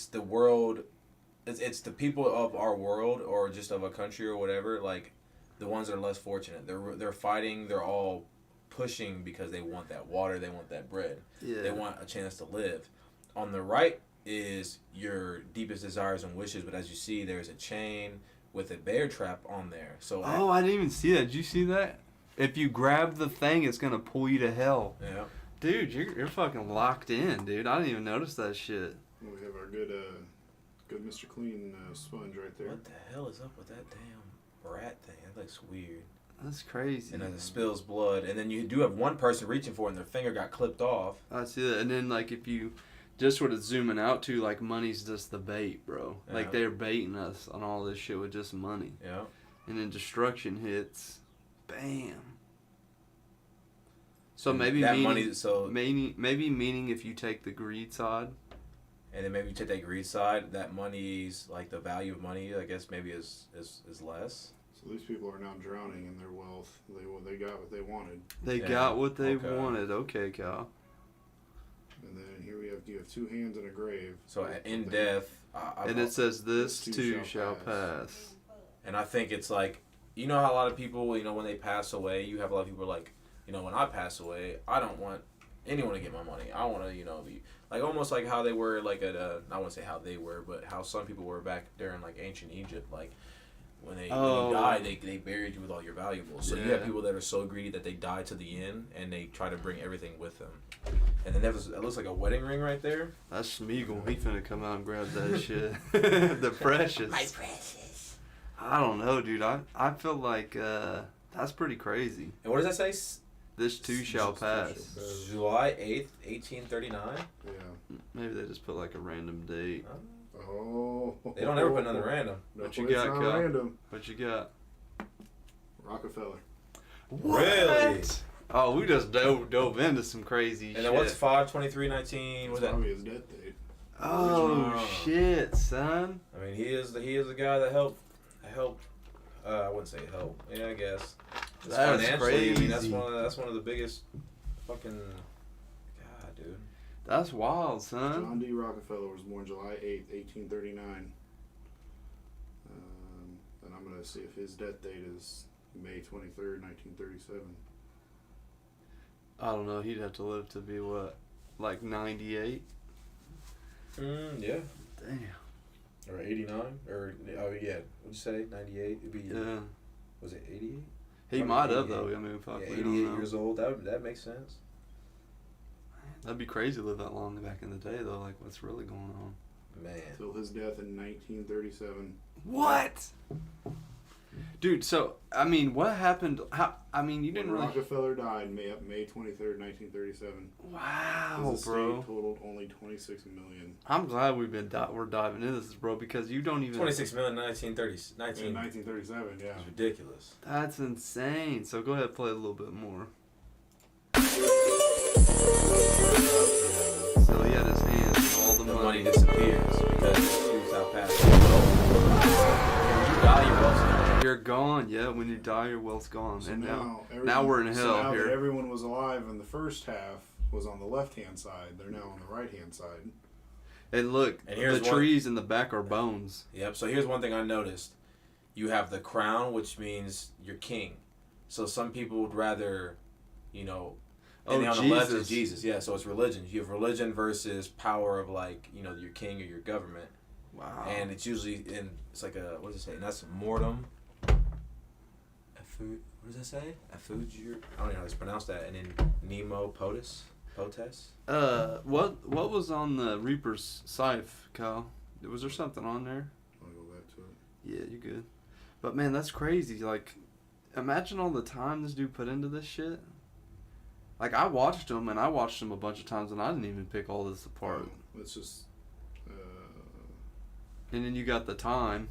the world. It's the people of our world or just of a country or whatever, like the ones that are less fortunate. They're fighting, they're all pushing because they want that water, they want that bread.
Yeah.
They want a chance to live. On the right is your deepest desires and wishes, but as you see there's a chain with a bear trap on there. So
I didn't even see that. Did you see that? If you grab the thing, it's gonna pull you to hell.
Yeah.
Dude, you're fucking locked in, dude. I didn't even notice that shit.
Well, we have our good Mr. Clean sponge right there.
What the hell is up with that damn rat thing? That looks weird.
That's crazy.
And then it spills blood. And then you do have one person reaching for it and their finger got clipped off.
I see that. And then, like, if you just what it's zooming out to, like, money's just the bait, bro. Yeah. Like, they're baiting us on all this shit with just money.
Yeah.
And then destruction hits. Bam. So
and
maybe
that
meaning,
money, so
maybe meaning if you take the greed side.
And then maybe you take that greed side, that money's, like, the value of money, I guess, maybe is less.
So these people are now drowning in their wealth. They got what they wanted.
They got what they wanted. Okay, Cal.
And then here you have 2 hands in a grave.
So in death,
and it says this too shall pass.
And I think it's like, you know how a lot of people, you know, when they pass away, you have a lot of people like, you know, when I pass away, I don't want anyone to get my money. I want to, you know, be like almost like how they were like at I wouldn't say how they were, but how some people were back there in like ancient Egypt, like when you die, they buried you with all your valuables. So you have people that are so greedy that they die to the end and they try to bring everything with them. And then it looks like a wedding ring right there.
That's Smeagol. He finna come out and grab that shit. The precious.
My precious.
I don't know, dude. I feel like that's pretty crazy.
And what does that say?
This too shall pass.
July 8th, 1839?
Yeah.
Maybe they just put like a random date.
Oh.
They don't ever put nothing random.
What you got, Cal?
Random.
What you got?
Rockefeller.
What?
Really?
Oh, we just dove into some crazy shit.
And then what's 5/23/19? What's that?
Probably his death date.
Oh shit, son.
I mean, he is the guy that helped. I wouldn't say help. Yeah, I guess. Just
That's
financially,
crazy.
I mean, that's one of the biggest fucking. God, dude.
That's wild, son.
John D. Rockefeller was born July 8th, 1839. And I'm going to see if his death date is May 23rd, 1937.
I don't know. He'd have to live to be what, like 98?
Yeah.
Damn.
Or 89? Or, oh, yeah. What'd you say? 98? It'd be.
Yeah.
Was it 88?
He might have though. I mean, fuck.
Yeah,
we
88
don't know.
years old. That makes sense.
That'd be crazy to live that long back in the day though. Like, what's really going on?
Man.
Till his death in 1937.
What? Dude, so I mean, what happened? How? I mean, you didn't really.
Rockefeller died May 23rd, 1937.
Wow,
his
bro.
estate totaled only $26 million.
I'm glad we're diving into this, bro, because you don't even.
26 million, 1930s.
In 1937, yeah.
It's ridiculous.
That's insane. So go ahead and play a little bit more. So he had his hands and all the
money disappears because it's out past. You die, your wealth's gone.
You're gone. Yeah, when you die, your wealth's gone.
So
and
now
now we're in hell
so now
here.
that everyone was alive in the first half was on the left-hand side. They're now on the right-hand side.
And look,
And here's
the trees in the back are bones.
Yep. So here's one thing I noticed. You have the crown, which means you're king. So some people would rather, you know. And on the left is Jesus. Yeah. So it's religion. You have religion versus power of like, you know, your king or your government.
Wow.
And it's usually it's like a, what does it say? And that's mortem. What does that say? I don't even know how to pronounce that. And then Nemo Potus.
What was on the Reaper's scythe, Kyle? Was there something on there?
I'll go back to it.
Yeah, you good. But man, that's crazy. Like, imagine all the time this dude put into this shit. Like, I watched him a bunch of times, and I didn't even pick all this apart.
It's just.
And then you got the time.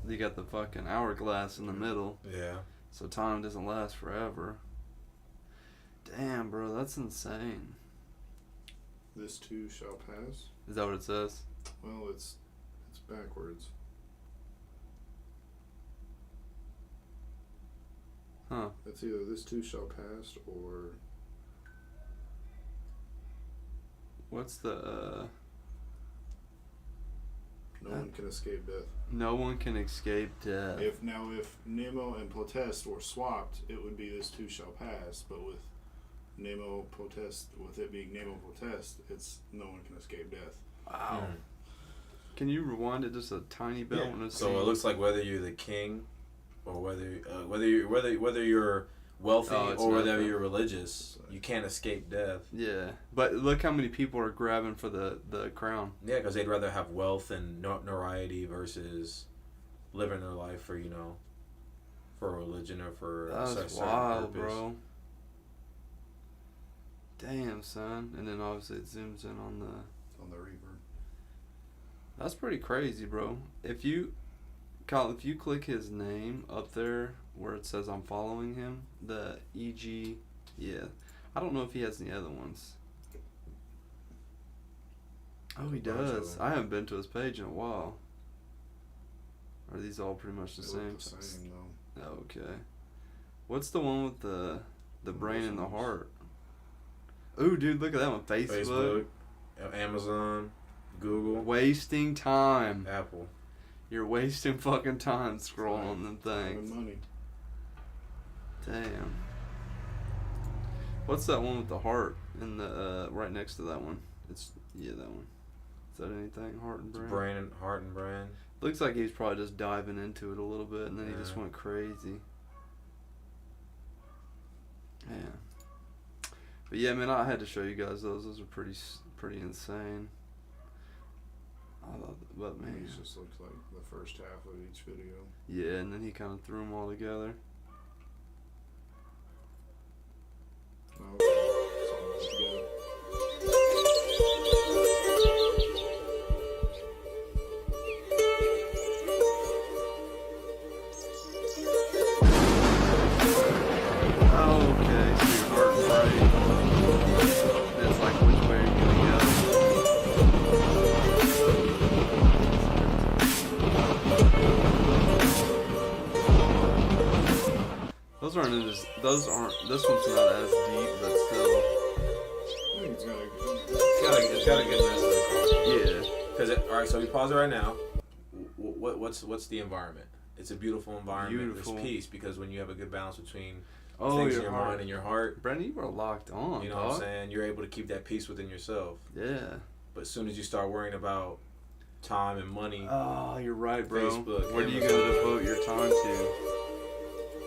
You got the fucking hourglass in the middle.
Yeah.
So time doesn't last forever. Damn, bro, that's insane.
This too shall pass.
Is that what it says?
Well, it's backwards.
Huh.
It's either this too shall pass or.
What's the
No one can escape death.
No one can escape death.
If Nemo and Potest were swapped, it would be this too shall pass. But with Nemo Potest, with it being Nemo Potest, it's no one can escape death.
Wow. Can you rewind it just a tiny bit?
Yeah. So it looks like whether you're the king, or whether you're wealthy or whether you're religious, you can't escape death.
Yeah, but look how many people are grabbing for the crown.
Yeah, because they'd rather have wealth and notoriety versus living their life for, you know, for a religion or for a certain
wild,
purpose.
bro. Damn, son. And then obviously it zooms in on the
Reaper.
That's pretty crazy, bro. If you click his name up there where it says I'm following him, the EG, yeah. I don't know if he has any other ones. Oh, he does. I haven't been to his page in a while. Are these all pretty much the same?
The same though.
Okay. What's the one with the brain and the heart? Ooh, dude, look at that one.
Facebook, Amazon, Google.
Wasting time.
Apple.
You're wasting fucking time scrolling them things.
Money.
Damn. What's that one with the heart in the right next to that one? It's that one. Is that anything? Heart and brain.
Heart and brain.
Looks like he's probably just diving into it a little bit, and then he just went crazy. Yeah. But yeah, man, I had to show you guys those. Those are pretty insane. But man,
These just looks like the first half of each video.
Yeah, and then he kind of threw them all together.
Okay, so let's go.
Okay, so your heart and brain. It's like which way are you gonna go? Those aren't. This one's not as deep, but still.
I think it's
got a good message across.
Yeah.
Because all right, so we pause it right now. What's the environment? It's a beautiful environment.
Beautiful.
There's peace because when you have a good balance between
your
things in your
heart.
mind and your heart,
Brandon, you were locked on.
you know what I'm saying? You're able to keep that peace within yourself.
Yeah.
But as soon as you start worrying about time and money,
Oh, you're right, bro.
Facebook,
Where do you
Amazon.
go to devote your time to?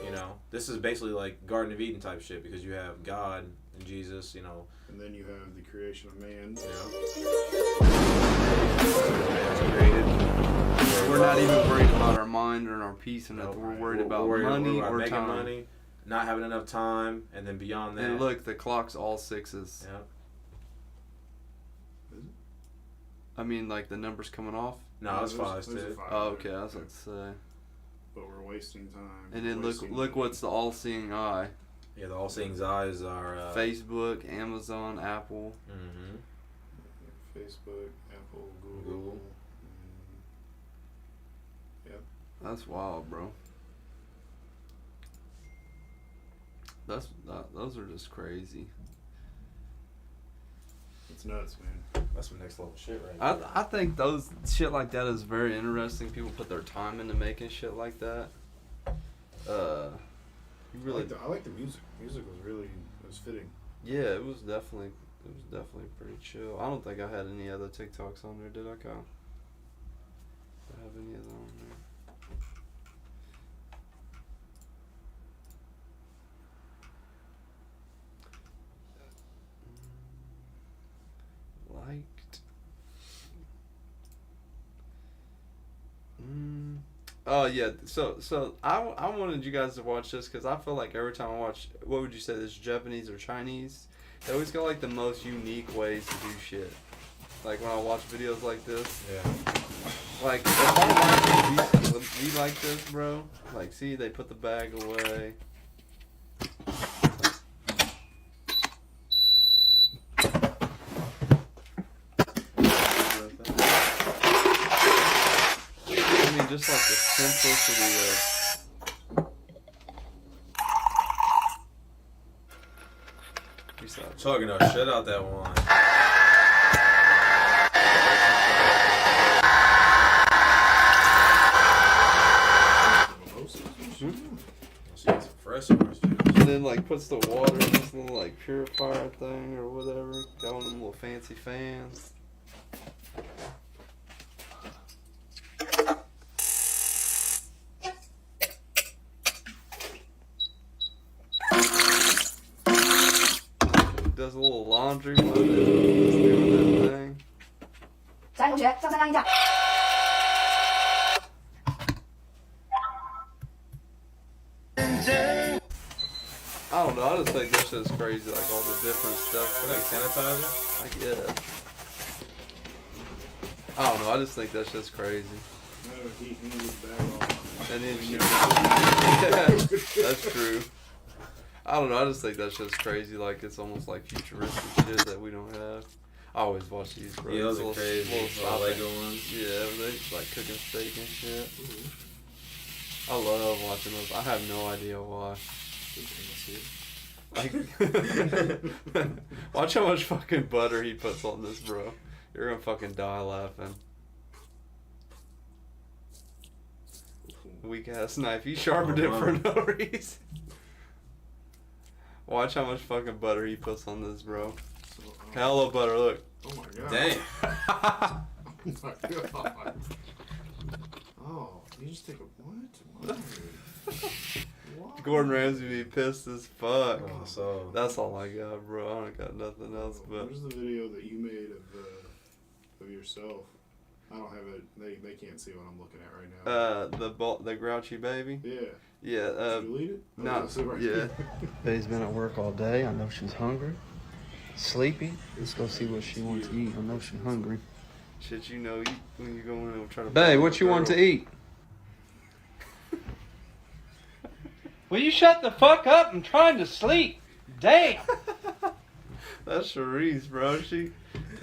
you know, this is basically like Garden of Eden type shit because you have God and Jesus, you know.
And then you have the creation of man.
We're not even worried about our mind or our peace and nothing.
Nope.
We're worried about
we're
money
about
or
making
time.
money, not having enough time, and then beyond that.
And look, the clock's all sixes.
Yeah.
I mean, like the numbers coming off.
No, it's fives
There's a
too.
five
Oh,
there.
okay, I was about to say.
But we're wasting time.
And then
wasting
look
money.
what's the all-seeing eye.
Yeah, the all-seeing eyes are
Facebook, Amazon, Apple.
Mm-hmm.
Facebook, Apple, Google.
Google.
Yep.
That's wild, bro. Those are just crazy.
It's nuts, man.
That's some next level shit right there.
I think those shit like that is very interesting. People put their time into making shit like that. You really,
I like the music. Music was fitting.
yeah, it was definitely pretty chill. I don't think I had any other TikToks on there, did I, Kyle? Did I have any other on there? Liked. Oh yeah, so I wanted you guys to watch this because I feel like every time I watch, what would you say, this Japanese or Chinese? They always got like the most unique ways to do shit. Like when I watch videos like this.
Yeah.
Like if I watch be like this, bro. Like see, they put the bag away. I mean, just like the simplicity of.
Talking about shit out that one. She got some fresh orange juice.
And then like puts the water in this little like purifier thing or whatever. Got one of them little fancy fans. Does a little laundry with it. Just doing that thing.
三位同学向上让一下。
I don't know. I just think this shit's crazy. Like all the different stuff.
Like sanitizer?
I guess. I don't know. I just think that shit's crazy.
No, he handed his bag off.
And then yeah, that's true. I don't know. I just think that shit's crazy. Like it's almost like futuristic shit that we don't have. I always watch these, bro.
Yeah, those
These
are crazy.
little
Little Lego ones.
Yeah, they like cooking steak and shit. I love watching those. I have no idea why. Watch how much fucking butter he puts on this, bro. You're gonna fucking die laughing. Weak ass knife. He sharpened it for no reason. Watch how much fucking butter he puts on this, bro. Hella butter, look.
Oh my god.
Damn.
Oh my god. Oh, you just take a what? What?
Gordon Ramsay be pissed as fuck.
Oh, so
that's all I got, bro. I don't got nothing else. But
where's the video that you made of yourself? I don't have it. They can't see what I'm looking at right now.
The grouchy baby.
Yeah.
Yeah.
Did you delete it?
No.
Right
Yeah.
Betty's been at work all day. I know she's hungry. Sleepy. Let's go see what she wants to eat. I know she's hungry.
Shit, you know, when you go in and try to.
Babe, what you want to eat?
Will you shut the fuck up? I'm trying to sleep. Damn.
That's Charisse, bro. She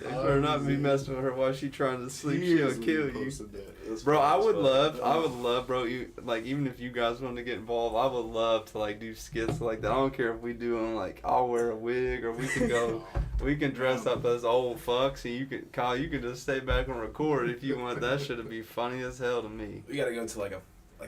better not be messing with her while she trying to sleep. She'll kill you. Bro, I would love, bro. Even if you guys want to get involved, I would love to like do skits like that. I don't care if we do them like I'll wear a wig or we can go, we can dress up as old fucks and you can, Kyle, you can just stay back and record if you want. That shit'd be funny as hell to me.
We gotta go to like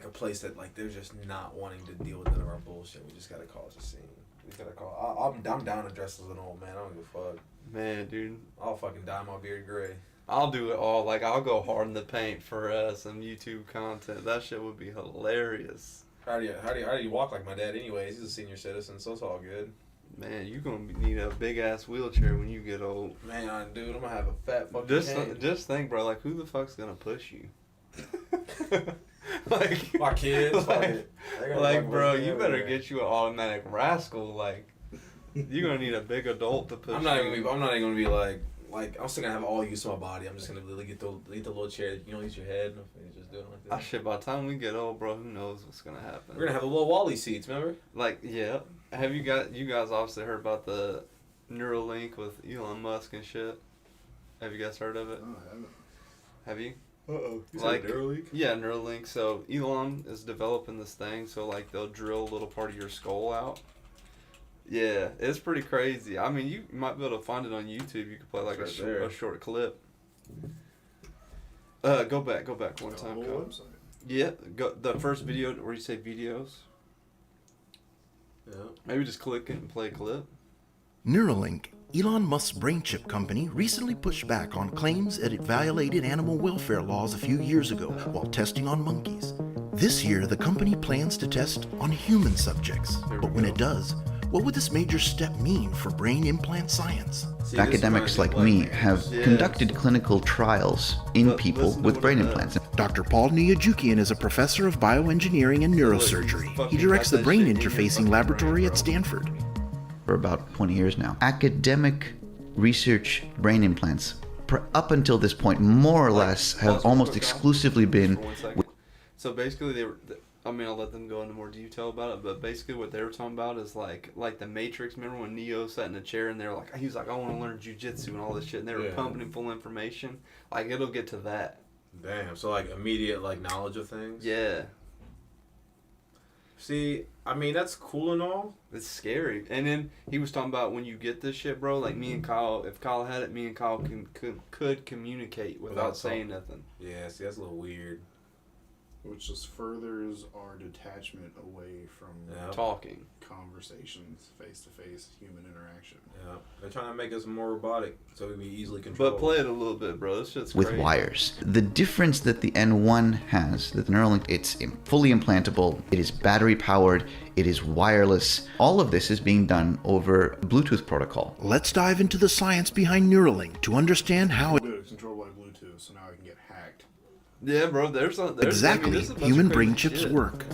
a place that like they're just not wanting to deal with none of our bullshit. We just gotta cause a scene. We gotta call. I'm down to dress as an old man. I don't give a fuck.
Man, dude.
I'll fucking dye my beard gray.
I'll do it all. Like, I'll go hard in the paint for some YouTube content. That shit would be hilarious.
How do you walk like my dad anyways? He's a senior citizen, so it's all good.
Man, you're going to need a big-ass wheelchair when you get old.
Man, dude, I'm going to have a fat fucking cane.
Just think, bro, like, who the fuck's going to push you? Like,
my kids.
Like, bro, you better get you an automatic rascal. Like, you're going to need a big adult to push
I'm not even going to be like, I'm still gonna have all use of my body. I'm just gonna really get the little chair. You know, use your head and just do it like that.
Shit, by the time we get old, bro, who knows what's gonna happen?
We're gonna have the little Wally seats, remember?
Like, yeah. Have you guys obviously heard about the Neuralink with Elon Musk and shit? Have you guys heard of it?
No, I haven't.
Have you?
You
like
said Neuralink?
Yeah, Neuralink. So Elon is developing this thing. So like they'll drill a little part of your skull out. Yeah, it's pretty crazy. I mean, you might be able to find it on YouTube. You could play like a short clip. Go back one time.
Website.
Yeah, go the first video where you say videos.
Yeah.
Maybe just click it and play a clip.
Neuralink, Elon Musk's brain chip company, recently pushed back on claims that it violated animal welfare laws a few years ago while testing on monkeys. This year, the company plans to test on human subjects. But when it does, what would this major step mean for brain implant science?
Academics like me have conducted clinical trials in people with brain implants.
Dr. Paul Niajukian is a professor of bioengineering and neurosurgery. He directs the brain interfacing laboratory at Stanford.
For about 20 years now. Academic research brain implants, up until this point, more or less, have almost exclusively been...
So basically, I'll let them go into more detail about it, but basically what they were talking about is like the Matrix. Remember when Neo sat in a chair and he was like, I want to learn jujitsu and all this shit, and they were pumping him full of information. Like, it'll get to that.
Damn, so like immediate knowledge of things?
Yeah.
See, that's cool and all.
It's scary. And then he was talking about when you get this shit, bro, like me and Kyle, if Kyle had it, me and Kyle could communicate without saying nothing.
Yeah, see, that's a little weird.
Which just furthers our detachment away from
talking,
conversations, face-to-face, human interaction.
Yeah, they're trying to make us more robotic so we be easily controlled.
But play it a little bit, bro. This shit's
with
crazy.
Wires. The difference that the N1 has, that the Neuralink, it's fully implantable, it is battery powered, it is wireless. All of this is being done over Bluetooth protocol.
Let's dive into the science behind Neuralink to understand how
it's controlled by Bluetooth, so now I can get hacked.
Yeah, bro, there's
exactly human brain chips work.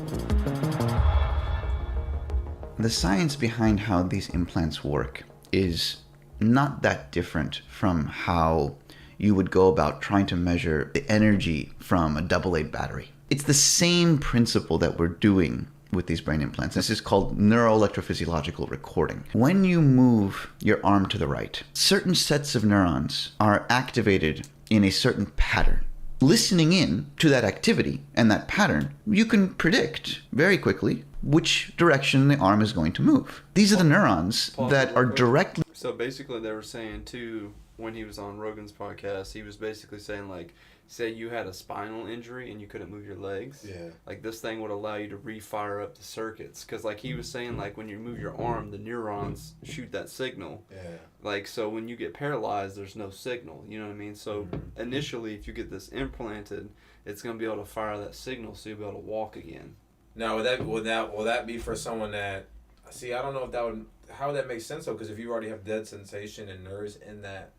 The science behind how these implants work is not that different from how you would go about trying to measure the energy from a AA battery. It's the same principle that we're doing with these brain implants. This is called neuroelectrophysiological recording. When you move your arm to the right, certain sets of neurons are activated in a certain pattern. listening in to that activity and that pattern, you can predict very quickly which direction the arm is going to move. These are the neurons that are directly...
So basically they were saying too, when he was on Rogan's podcast, he was basically saying like, say you had a spinal injury and you couldn't move your legs.
Yeah.
Like this thing would allow you to refire up the circuits. Because like he was saying, like when you move your arm, the neurons shoot that signal.
Yeah.
Like so when you get paralyzed, there's no signal. You know what I mean? So initially, if you get this implanted, it's going to be able to fire that signal so you'll be able to walk again.
Now, will that be for someone that... See, I don't know if that would... How would that make sense, though? Because if you already have dead sensation and nerves in that...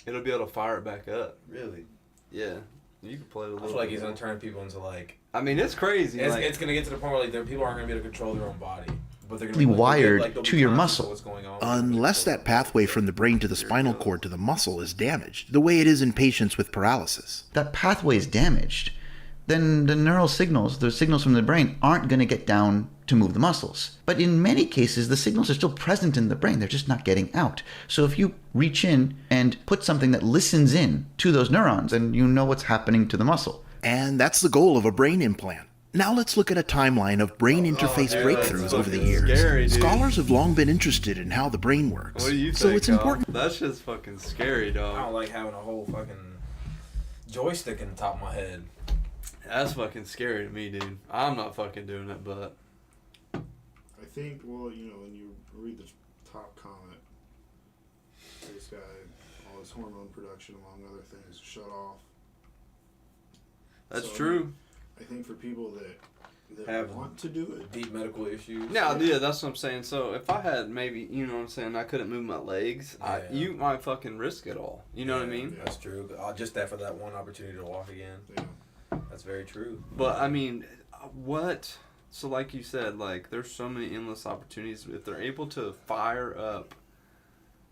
It'll be able to fire it back up.
Really?
Yeah. You can play it a little
I feel like
bit
he's
more.
going to turn people into, like...
I mean, it's crazy.
It's going to get to the point where, like, people aren't going to be able to control their own body. But they're going
be
to
wired to your muscle.
Unless that pathway from the brain to the spinal cord to the muscle is damaged, the way it is in patients with paralysis.
That pathway is damaged, then the neural signals, the signals from the brain, aren't going to get down to move the muscles. But in many cases, the signals are still present in the brain. They're just not getting out. So if you reach in and put something that listens in to those neurons, and you know what's happening to the muscle.
And that's the goal of a brain implant. Now let's look at a timeline of brain interface breakthroughs over the years.
Scary,
Scholars have long been interested in how the brain works.
What do you think,
so it's important.
That's just fucking scary, dog.
I don't like having a whole fucking joystick in the top of my head.
That's fucking scary to me, dude. I'm not fucking doing it, but...
I think, well, you know, when you read the top comment, this guy, all his hormone production, among other things, shut off.
That's
So,
true.
I think for people that
Have
want to do it,
deep medical issues.
Now, yeah, that's what I'm saying. So if I had maybe, you know what I'm saying, I couldn't move my legs, you might fucking risk it all. You know what I mean?
That's true. Just that for that one opportunity to walk again.
Yeah.
That's very true.
But, I mean, what... So like you said, like, there's so many endless opportunities. If they're able to fire up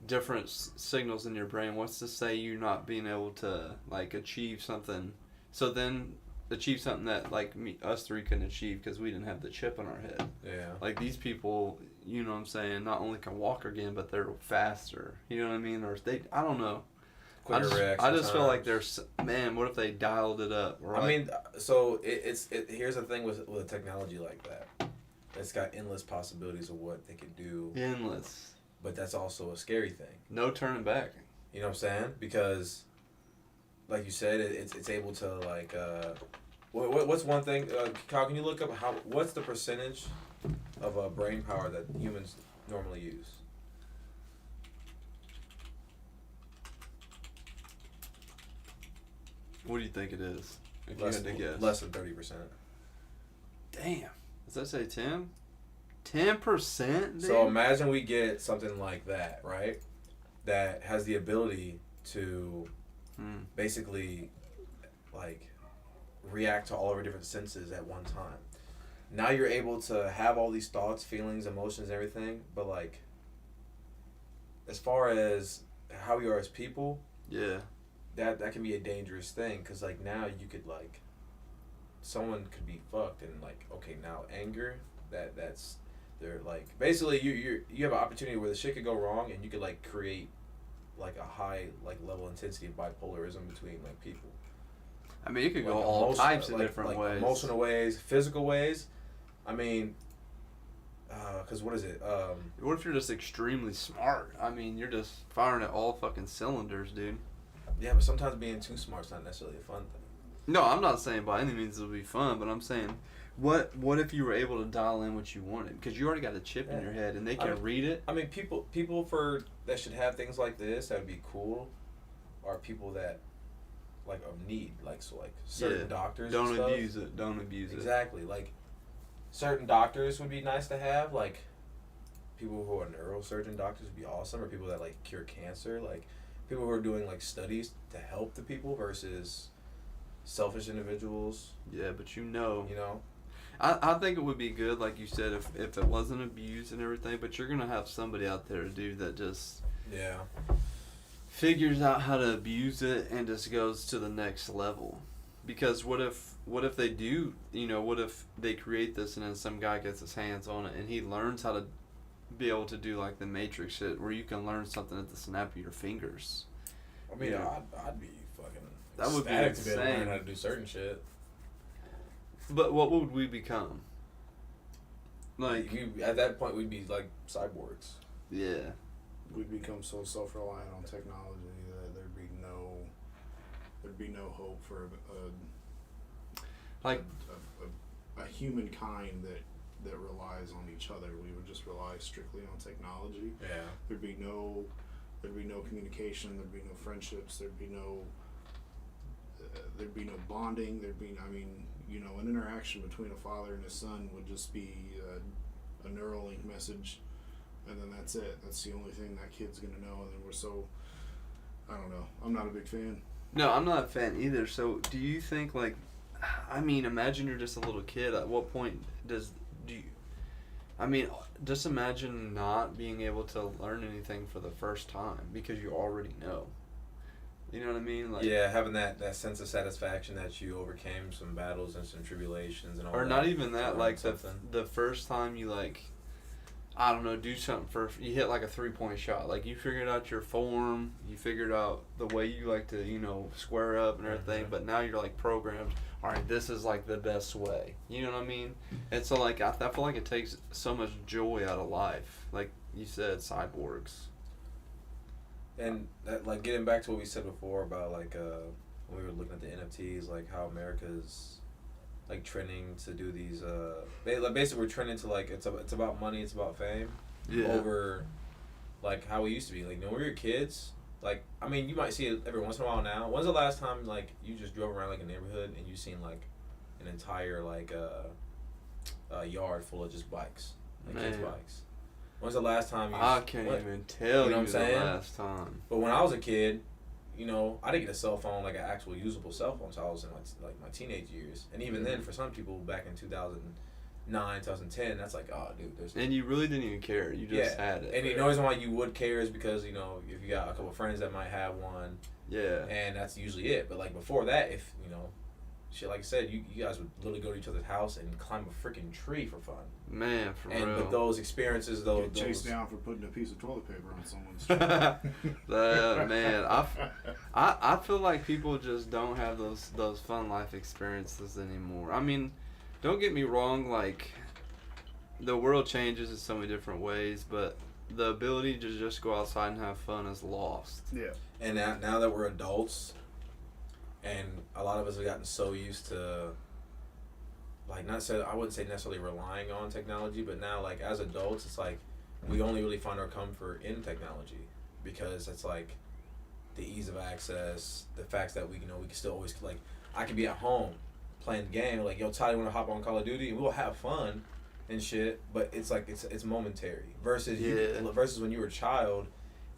different signals in your brain, what's to say you're not being able to, like, achieve something? So then... achieve something that like us three couldn't achieve because we didn't have the chip in our head.
Yeah.
Like these people, you know what I'm saying, not only can walk again, but they're faster. You know what I mean? Or they, I don't know. I just feel like there's, man, what if they dialed it up? Or
I mean, so here's the thing with a technology like that. It's got endless possibilities of what they could do.
Endless.
But that's also a scary thing.
No turning back.
You know what I'm saying? Because, like you said, it's able to like. What's one thing? Kyle, can you look up what's the percentage of brain power that humans normally use?
What do you think it is? If
Less,
you had to guess.
Less than 30%.
Damn. Does that say 10? 10%?
So imagine we get something like that, right? That has the ability to basically like react to all of our different senses at one time. Now you're able to have all these thoughts, feelings, emotions, everything, but like as far as how we are as people,
yeah,
that can be a dangerous thing because like now you could like someone could be fucked and like okay now anger that's they're like basically you have an opportunity where the shit could go wrong and you could like create like a high like level intensity of bipolarism between like people.
I mean, it could
like
go all types of different ways.
Emotional ways, physical ways. I mean, because what is it?
What if you're just extremely smart? I mean, you're just firing at all fucking cylinders, dude.
Yeah, but sometimes being too smart's not necessarily a fun thing.
No, I'm not saying by any means it'll be fun, but I'm saying, what if you were able to dial in what you wanted? Because you already got a chip in your head, and they can read it.
I mean, people for that should have things like this that would be cool, are people that like of need, like so like certain doctors.
Don't
and stuff.
abuse it. Don't abuse it.
Exactly, like certain doctors would be nice to have, like people who are neurosurgeon doctors would be awesome, or people that like cure cancer, like people who are doing like studies to help the people versus selfish individuals.
Yeah, but you know, I think it would be good, like you said, if it wasn't abused and everything. But you're gonna have somebody out there, dude, that just figures out how to abuse it and just goes to the next level. Because what if they do, what if they create this and then some guy gets his hands on it and he learns how to be able to do like the Matrix shit where you can learn something at the snap of your fingers.
I mean, I'd be fucking
That would
Static
be
to be able to learn
insane.
how to do certain shit.
But what would we become? Like
At that point, we'd be like cyborgs.
Yeah.
We'd become so self-reliant on technology that there'd be no hope for a humankind that relies on each other. We would just rely strictly on technology.
Yeah.
There'd be no communication. There'd be no friendships. There'd be no bonding. An interaction between a father and his son would just be a Neuralink message, and then that's it. That's the only thing that kid's gonna know. And then I don't know. I'm not a big fan.
No, I'm not a fan either. So, do you think imagine you're just a little kid. At what point just imagine not being able to learn anything for the first time because you already know. You know what I mean? Like,
yeah, having that sense of satisfaction that you overcame some battles and some tribulations and all that.
or not even that, like
something.
the first time you do something you hit like a 3-point shot. Like you figured out your form, you figured out the way you like to, square up and everything,
Mm-hmm.
but now you're like programmed, all right, this is like the best way. You know what I mean? And so like I feel like it takes so much joy out of life. Like you said, cyborgs.
And that, like, getting back to what we said before about like when we were looking at the NFTs, like how America's like trending to do these basically we're trending to like it's about money, it's about fame, over like how we used to be. Like when we were kids, like you might see it every once in a while now. When's the last time like you just drove around like a neighborhood and you seen like an entire like yard full of just bikes, like kids' bikes? When's the last time
I can't even tell
you know what I'm saying?
The last time.
But when I was a kid, I didn't get a cell phone, like an actual usable cell phone, until I was in my teenage years. And even then, for some people back in 2009, 2010, that's like, oh, dude, there's.
And you really didn't even care. You just had it.
And the reason why you would care is because if you got a couple of friends that might have one.
Yeah.
And that's usually it. But like before that, if shit, like I said, you guys would literally go to each other's house and climb a freaking tree for fun.
Man, for real.
And with those experiences,
Get chased down for putting a piece of toilet paper on someone's
man, I feel like people just don't have those fun life experiences anymore. I mean, don't get me wrong, like the world changes in so many different ways, but the ability to just go outside and have fun is lost.
Yeah.
And now that we're adults, and a lot of us have gotten so used to, like, I wouldn't say necessarily relying on technology, but now, like, as adults, it's like we only really find our comfort in technology because it's like the ease of access, the fact that we can still always, like, I can be at home playing the game, like, yo, Ty, want to hop on Call of Duty, and we'll have fun and shit, but it's like it's momentary versus when you were a child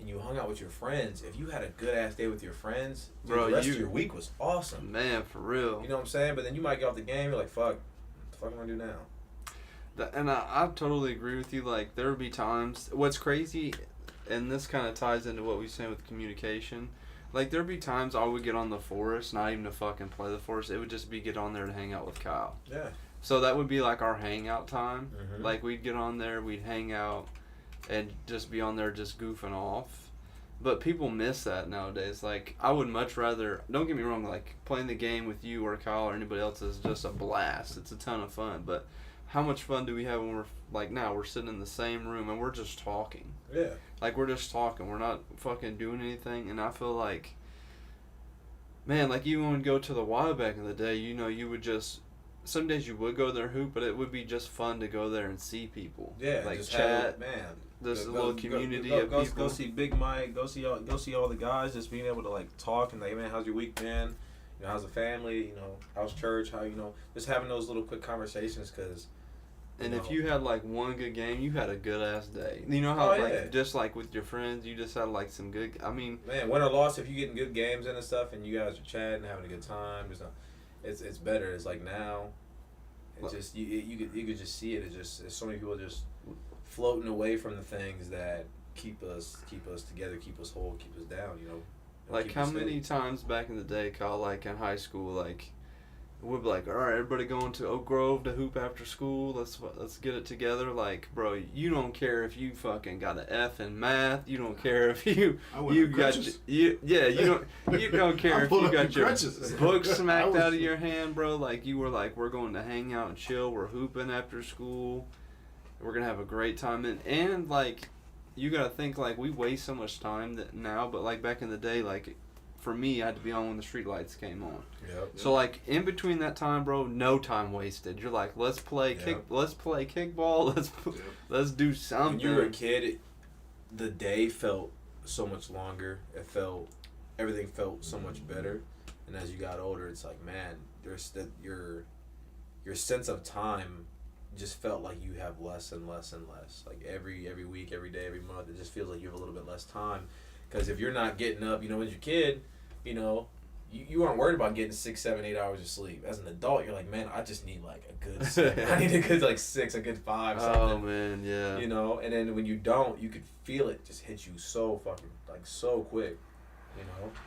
and you hung out with your friends. If you had a good ass day with your friends, dude, the rest of your week was awesome.
Man, for real.
You know what I'm saying? But then you might get off the game, you're like, fuck, what the fuck am I gonna do now?
And I totally agree with you. Like, there would be times, what's crazy, and this kind of ties into what we were saying with communication, like, there'd be times I would get on the forest, not even to fucking play the forest, it would just be get on there to hang out with Kyle.
Yeah.
So that would be like our hangout time.
Mm-hmm.
Like, we'd get on there, we'd hang out, and just be on there just goofing off. But people miss that nowadays. Like, I would much rather, don't get me wrong, like, playing the game with you or Kyle or anybody else is just a blast. It's a ton of fun. But how much fun do we have when we're, like, now we're sitting in the same room and we're just talking?
Yeah.
Like, we're just talking. We're not fucking doing anything. And I feel like, man, like, even when we go to the Y back in the day, you would just, some days you would go there hoop, but it would be just fun to go there and see people.
Yeah,
like
just
chat.
Man,
There's a little community
of
people.
Go see Big Mike. Go see all the guys. Just being able to like talk and like, man, how's your week, man? How's the family? How's church? How just having those little quick conversations because.
And if you had like one good game, you had a good ass day. You know how just like with your friends, you just had like some good. I mean,
man, win or loss, if you getting good games in and stuff, and you guys are chatting, having a good time, it's better. It's like now, it's just you could just see it. It's just there's so many people just floating away from the things that keep us together, keep us whole, keep us down.
Like how many times back in the day, Kyle, like in high school, like we'd be like, all right, everybody going to Oak Grove to hoop after school. Let's get it together. Like, bro, you don't care if you fucking got an F in math. You don't care if you got you don't care if you got your book smacked out of your hand, bro. Like, you were like, we're going to hang out and chill. We're hooping after school. We're gonna have a great time, and like, you gotta think, like, we waste so much time that now, but like back in the day, like, for me, I had to be on when the street lights came on.
Yep.
So like in between that time, bro, no time wasted. You're like, let's play kickball. Let's do something.
When you were a kid, the day felt so much longer. Everything felt so much better. And as you got older, it's like, man, your sense of time just felt like you have less and less and less. Like every week, every day, every month, it just feels like you have a little bit less time. Because if you're not getting up, as your kid, you aren't worried about getting 6, 7, 8 hours of sleep. As an adult, you're like, man, I just need like a good 7. I need a good like 6, a good 5, something.
Oh man, yeah.
And then when you don't, you could feel it just hit you so fucking like so quick.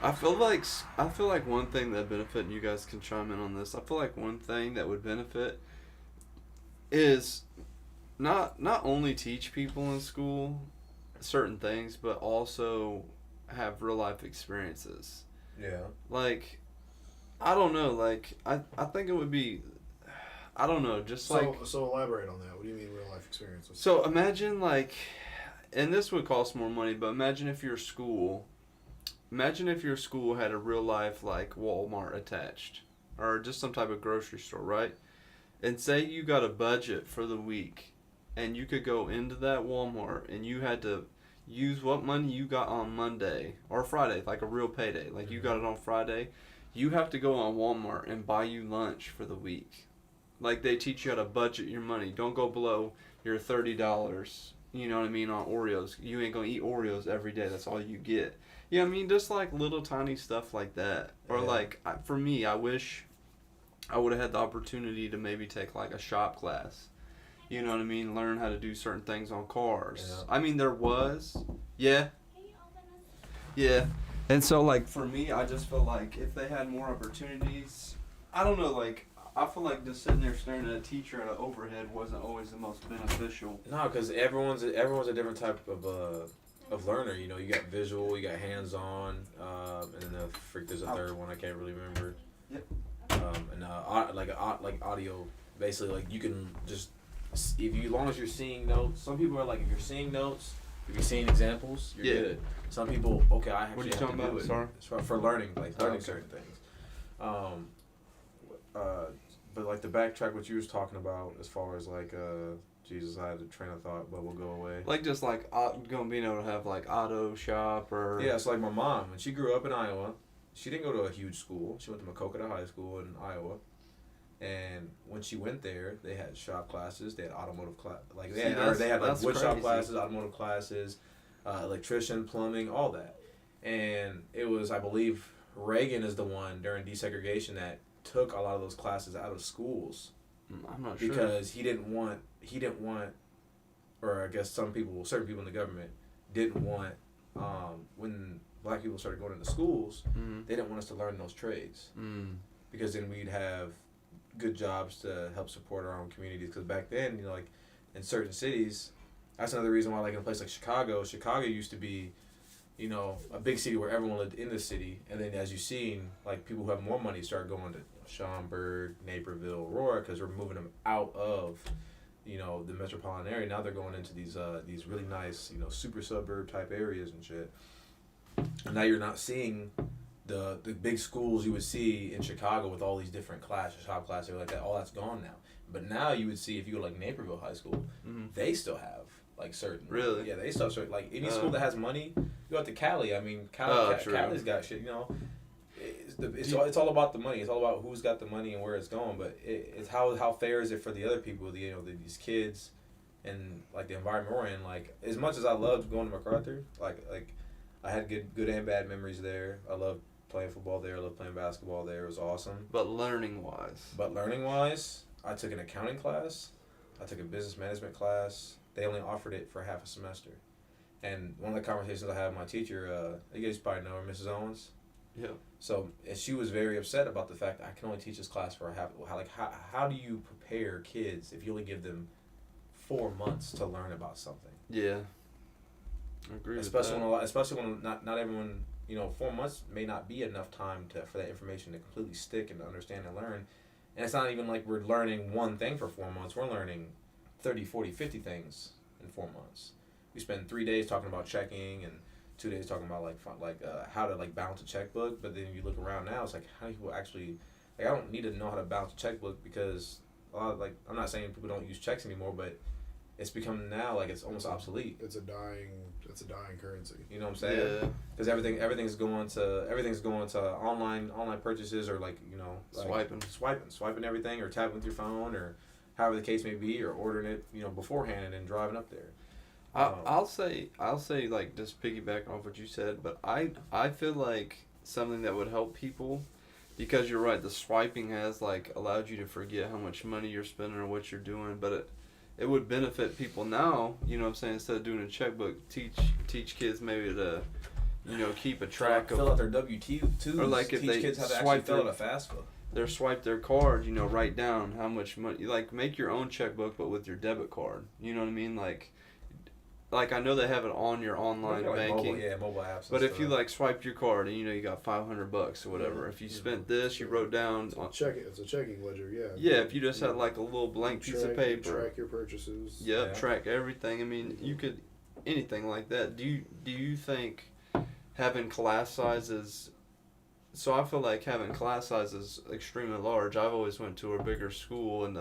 I feel like one thing that benefit, and you guys can chime in on this. I feel like one thing that would benefit is not only teach people in school certain things, but also have real life experiences.
Yeah.
Like, I don't know. Like, I think it would be, I don't know. Just
so elaborate on that. What do you mean real life experiences?
So imagine like, and this would cost more money, but imagine if your school had a real life like Walmart attached, or just some type of grocery store, right? And say you got a budget for the week, and you could go into that Walmart and you had to use what money you got on Monday or Friday, like a real payday. Like you got it on Friday, you have to go on Walmart and buy you lunch for the week. Like they teach you how to budget your money. Don't go below your $30. You know what I mean, on Oreos. You ain't gonna eat Oreos every day. That's all you get. Yeah, I mean, just like little tiny stuff like that. Or like, for me, I wish I would have had the opportunity to maybe take like a shop class. You know what I mean? Learn how to do certain things on cars. Yeah. I mean, there was. Yeah. Yeah. And so, like, for me, I just feel like if they had more opportunities, I don't know, like, I feel like just sitting there staring at a teacher at an overhead wasn't always the most beneficial.
No, because everyone's a different type of learner. You got visual, you got hands-on, and then there's a third one I can't really remember.
Yep.
Like audio, basically, like you can just, as long as you're seeing notes. Some people are like, if you're seeing notes, if you're seeing examples, you're good. Some people, okay, I actually have to do it.
Sorry?
For learning, certain things. But like to backtrack what you was talking about as far as like, Jesus, I had a train of thought, but we'll go away.
Like just like being able to have like auto shop or.
Yeah, it's like my mom, when she grew up in Iowa, she didn't go to a huge school. She went to Makokata High School in Iowa. And when she went there, they had shop classes. They had automotive class, like they had like wood shop classes, automotive classes, electrician, plumbing, all that. And it was, I believe, Reagan is the one during desegregation that took a lot of those classes out of schools.
I'm not sure,
because he didn't want, or I guess certain people in the government didn't want, when black people started going into schools, they didn't want us to learn those trades, because then we'd have good jobs to help support our own communities. Because back then, like in certain cities, that's another reason why, like in a place like Chicago used to be, a big city where everyone lived in the city. And then as you've seen, like people who have more money start going to Schaumburg, Naperville, Aurora, because we're moving them out of, the metropolitan area. Now they're going into these really nice, super suburb type areas and shit. And now you're not seeing the big schools you would see in Chicago with all these different classes, shop classes, like that. All that's gone now. But now you would see, if you go to like Naperville High School, they still have like certain.
Really?
Yeah, they still have certain, like any school that has money. You go out to Cali. I mean, Cali's got shit. It's all about the money. It's all about who's got the money and where it's going. But it's how fair is it for the other people? These kids, and like the environment we're in. Like as much as I loved going to MacArthur, like I had good and bad memories there. I loved playing football there. I loved playing basketball there. It was awesome.
But learning wise,
I took an accounting class. I took a business management class. They only offered it for half a semester. And one of the conversations I had with my teacher, you guys probably know her, Mrs. Owens.
Yeah.
So, and she was very upset about the fact that I can only teach this class for how do you prepare kids if you only give them 4 months to learn about something?
Yeah. I agree
Especially
with that.
especially when not everyone, 4 months may not be enough time for that information to completely stick and to understand and learn. And it's not even like we're learning one thing for 4 months. We're learning 30, 40, 50 things in 4 months. We spend 3 days talking about checking and 2 days talking about how to balance a checkbook. But then you look around now, it's like how do people actually I don't need to know how to balance a checkbook because I'm not saying people don't use checks anymore, but it's become now it's almost obsolete.
It's a dying currency.
You know what I'm saying?
Yeah.
Because everything's going to online purchases or swiping everything or tapping with your phone or however the case may be or ordering it beforehand and then driving up there.
I'll say just piggyback off what you said, but I feel like something that would help people, because you're right, the swiping has allowed you to forget how much money you're spending or what you're doing, but it would benefit people now, you know what I'm saying, instead of doing a checkbook, teach kids maybe to keep a track of
fill out their W-2s,
or if
teach
they
kids how to
swipe
actually fill out a FAFSA.
Swipe their card, write down how much money, make your own checkbook but with your debit card, you know what I mean, I know they have it on your online banking.
Mobile apps.
But if you swiped your card and you got $500 or whatever, if you spent this, you wrote down.
It's a checking ledger, yeah.
Yeah, if you just had a little blank piece of paper.
Track your purchases.
Yep, yeah. Track everything. I mean, you could anything like that. Do you think having class sizes? So I feel like having class sizes extremely large. I've always went to a bigger school and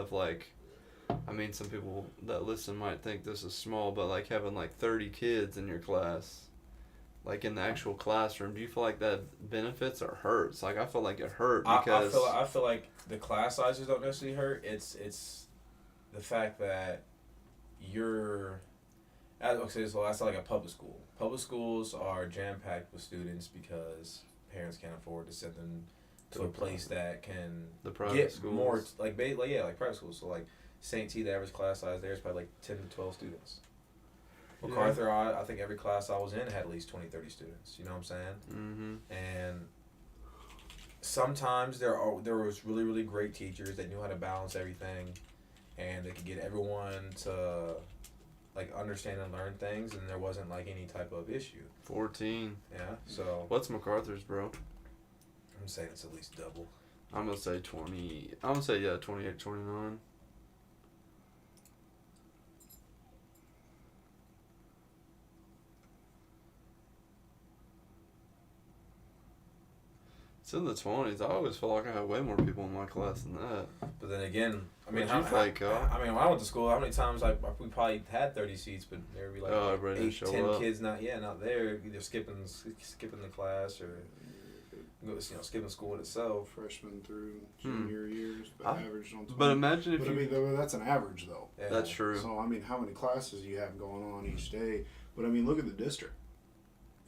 some people that listen might think this is small, but having 30 kids in your class, in the actual classroom, do you feel like that benefits or hurts? I feel like it hurt because
I feel like the class sizes don't necessarily hurt. It's the fact that you're so that's like a public school. Public schools are jam packed with students because parents can't afford to send them to a place that can get schools. More like private schools. So St. T, the average class size there is probably 10 to 12 students. MacArthur, I think every class I was in had at least 20, 30 students. You know what I'm saying?
Mm-hmm.
And sometimes there was really, really great teachers that knew how to balance everything, and they could get everyone to understand and learn things, and there wasn't any type of issue.
14.
Yeah. So
what's MacArthur's, bro?
I'm saying it's at least double.
I'm gonna say 20. I'm gonna say 28, 29. It's in the 20s. I always feel like I had way more people in my class than that.
But then again, when I went to school, how many times we probably had 30 seats, but there would be 8, 10 kids not there, either skipping the class or skipping school itself.
Freshman through junior years, but averaged on 20.
But imagine if
that's an average though.
Yeah. That's true.
So how many classes you have going on each day? But look at the district.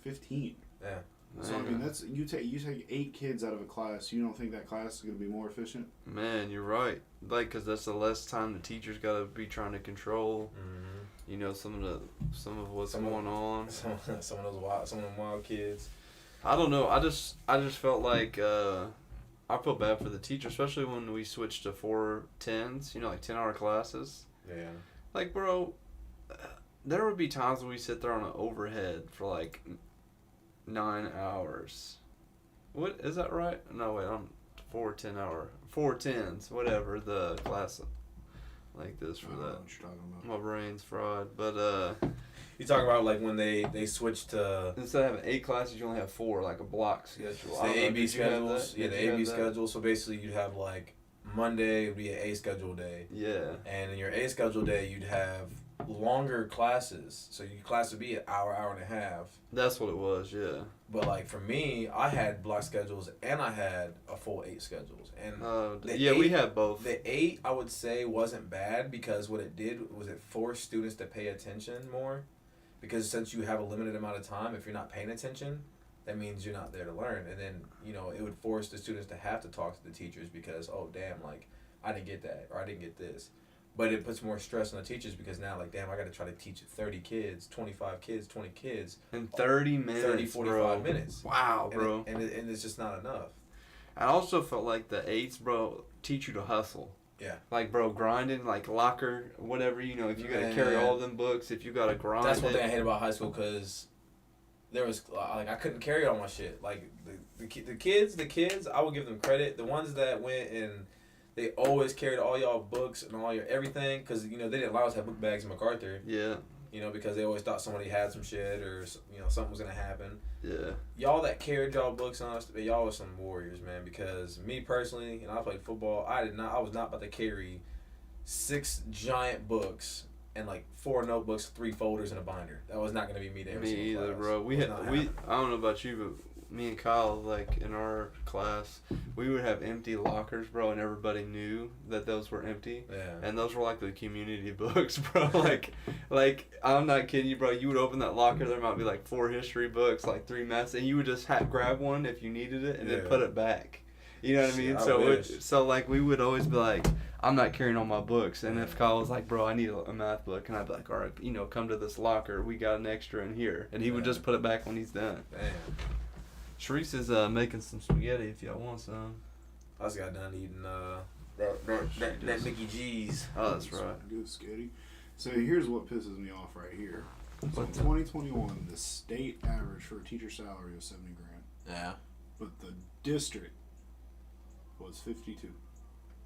15.
Yeah.
So that's you take 8 kids out of a class. You don't think that class is going to be more efficient?
Man, you're right. Because that's the less time the teacher's got to be trying to control.
Mm-hmm.
Some of what's going on.
Some of them wild kids.
I don't know. I just felt like I feel bad for the teacher, especially when we switched to 4-10s. 10-hour classes.
Yeah.
Bro, there would be times when we sit there on an overhead for 9 hours. What is that right? No, wait, I'm 4-10s, whatever the class this for that. My brain's fried, but
you talking about when they switched to
instead of having 8 classes, you only have 4, a block schedule.
The AB schedules, the AB schedule. So basically, you'd have Monday would be an A schedule day.
Yeah.
And in your A schedule day, you'd have longer classes. So your class would be an hour, hour and a half.
That's what it was, yeah.
But for me, I had block schedules and I had a full 8 schedules. And
we had both.
The 8, I would say, wasn't bad because what it did was it forced students to pay attention more. Because since you have a limited amount of time, if you're not paying attention, that means you're not there to learn. And then, it would force the students to have to talk to the teachers because, oh, damn, I didn't get that or I didn't get this. But it puts more stress on the teachers because now, like, damn, I got to try to teach 30 kids, 25 kids, 20 kids.
In 30 minutes,
30, 45
bro.
minutes.
Wow, bro.
And it's just not enough.
I also felt like the 8s, bro, teach you to hustle.
Yeah.
Like, bro, grinding, like locker, whatever, if you got to carry all of them books, if you got to grind.
That's one thing I hate about high school because there was, like, I couldn't carry all my shit. Like, the kids, I would give them credit. The ones that went and they always carried all y'all books and all your everything because, they didn't allow us to have book bags in MacArthur.
Yeah.
Because they always thought somebody had some shit or, something was going to happen.
Yeah.
Y'all that carried y'all books on us, y'all was some warriors, man. Because me personally, I played football, I was not about to carry 6 giant books and like 4 notebooks, 3 folders, and a binder. That was not going to be me there.
Me either, bro. I don't know about you, but me and Kyle, like, in our class, we would have empty lockers, bro, and everybody knew that those were empty.
Yeah.
And those were like the community books, bro. like I'm not kidding you, bro. You would open that locker, there might be like 4 history books, like 3 maths, and you would just grab one if you needed it and then put it back. You know what I mean? So like we would always be like, I'm not carrying all my books, and if Kyle was like, bro, I need a math book, and I'd be like, all right, come to this locker, we got an extra in here, and he would just put it back when he's done.
Damn.
Sharice is making some spaghetti if y'all want some.
I just got done eating that Mickey G's.
Oh, that's right.
Good skitty. So here's what pisses me off right here. So in 2021, the state average for a teacher salary was $70,000.
Yeah.
But the district was 52.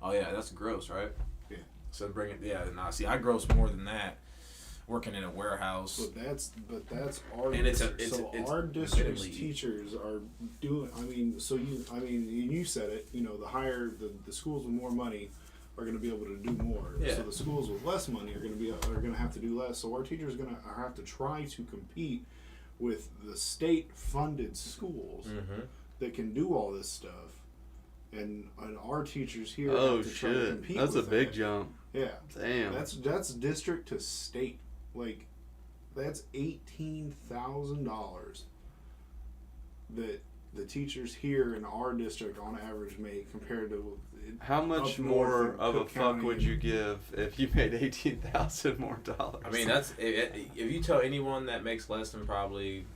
Oh yeah, that's gross, right?
Yeah.
So bring it. Yeah. Nah. See, I gross more than that. Working in a warehouse.
But that's our
and
district. Our district's teachers are doing. You said it. The higher the schools with more money are going to be able to do more.
Yeah.
So the schools with less money are going to have to do less. So our teachers are going to have to try to compete with the state funded schools that can do all this stuff. And our teachers here have to try to compete.
That's
with
a big
that.
jump.
Yeah.
Damn.
That's district to state. Like, that's $18,000 that the teachers here in our district on average make compared to.
How much more of a fuck would you give if you made $18,000 more dollars?
I mean, that's if you tell anyone that makes less than probably,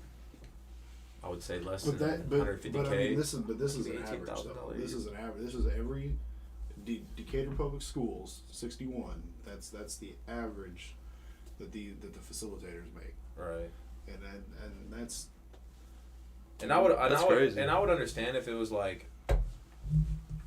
I would say less than 150K.
But I mean, this is an average though. This is an average. This is every Decatur Public Schools 61. That's the average that the facilitators make.
Right.
And that's.
And I would
crazy.
And I would understand if it was like.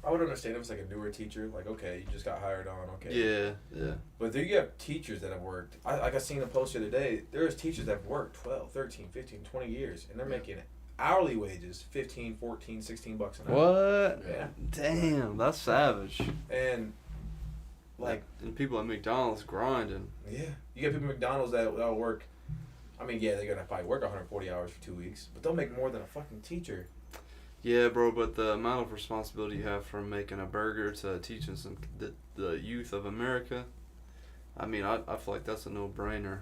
I would understand if it's like a newer teacher, like, okay, you just got hired on, okay.
Yeah.
But there you have teachers that have worked. I seen a post the other day. There's teachers that have worked 12, 13, 15, 20 years, and they're making hourly wages $15, $14, $16 an hour.
What?
Yeah.
Damn, that's savage.
And like,
and people at McDonald's grinding.
Yeah, you get people at McDonald's that'll work. I mean, yeah, they're gonna probably work 140 hours for 2 weeks, but they'll make more than a fucking teacher.
Yeah, bro, but the amount of responsibility you have from making a burger to teaching the youth of America, I mean, I feel like that's a no-brainer,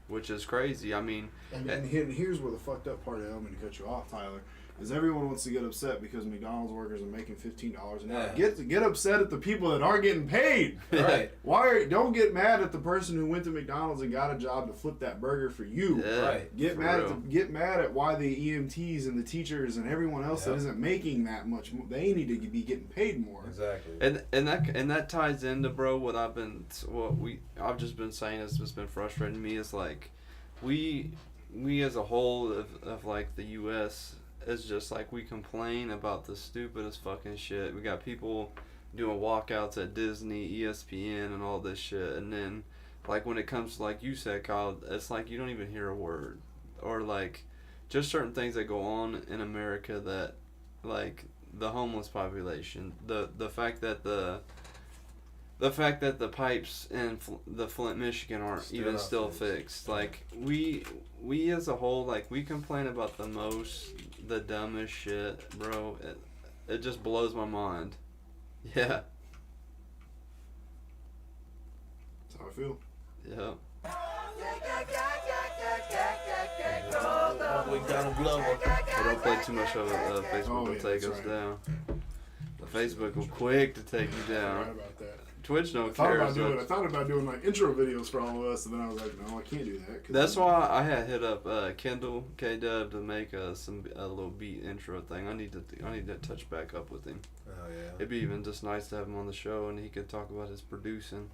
which is crazy. I mean,
and here's where the fucked up part is. I'm going to cut you off, Tyler. Is everyone wants to get upset because McDonald's workers are making $15 an hour. Get upset at the people that aren't getting paid.
Right.
Don't get mad at the person who went to McDonald's and got a job to flip that burger for you.
Yeah,
right.
Get mad at why the EMTs and the teachers and everyone else that isn't making that much. They need to be getting paid more.
Exactly.
And that ties into, bro, what I've just been saying has just been frustrating me is like we as a whole of like the U.S. It's just like we complain about the stupidest fucking shit. We got people doing walkouts at Disney, ESPN, and all this shit. And then, like, when it comes to, like you said, Kyle, it's like you don't even hear a word. Or, like, just certain things that go on in America that, like, the homeless population. The fact that the pipes in the Flint, Michigan aren't still fixed. Like, we as a whole, like, we complain about the dumbest shit, bro. It just blows my mind. Yeah.
That's how I feel.
Yeah. Hey, don't play too much of it. Facebook will take us down. The Facebook will quick to take you down.
Right about that.
Twitch don't
I thought
care.
about doing like intro videos for all of us, and then I was like, no, I can't do that.
That's why I had hit up Kendall K-Dub to make a little beat intro thing. I need to touch back up with him.
Oh yeah.
It'd be even just nice to have him on the show, and he could talk about his producing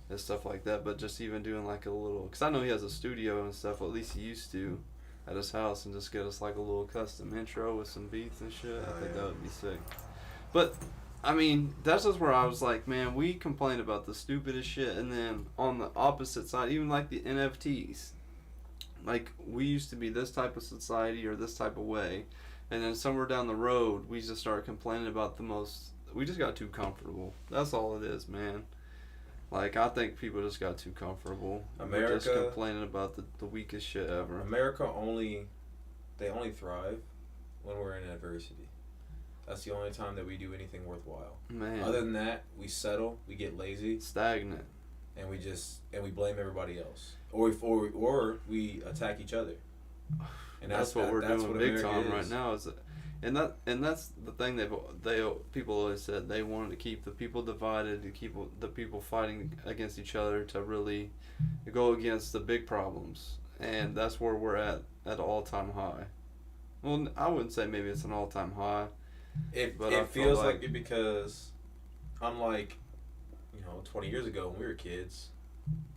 and stuff like that. But just even doing like a little, because I know he has a studio and stuff. Or at least he used to, at his house, and just get us like a little custom intro with some beats and shit. I think that would be sick. But I mean, that's just where I was like, man, we complain about the stupidest shit, and then on the opposite side, even like the NFTs, like we used to be this type of society or this type of way, and then somewhere down the road, we just started complaining about we just got too comfortable. That's all it is, man. Like, I think people just got too comfortable.
America,
we're just complaining about the weakest shit ever.
America only thrive when we're in adversity. That's the only time that we do anything worthwhile.
Man.
Other than that, we settle, we get lazy,
stagnant,
and we blame everybody else, or we attack each other. And
that's what we're doing big time right now. And that's the thing people always said, they wanted to keep the people divided, to keep the people fighting against each other, to really go against the big problems, and that's where we're at an all-time high. Well, I wouldn't say maybe it's an all-time high.
It feels like it because, unlike, 20 years ago when we were kids,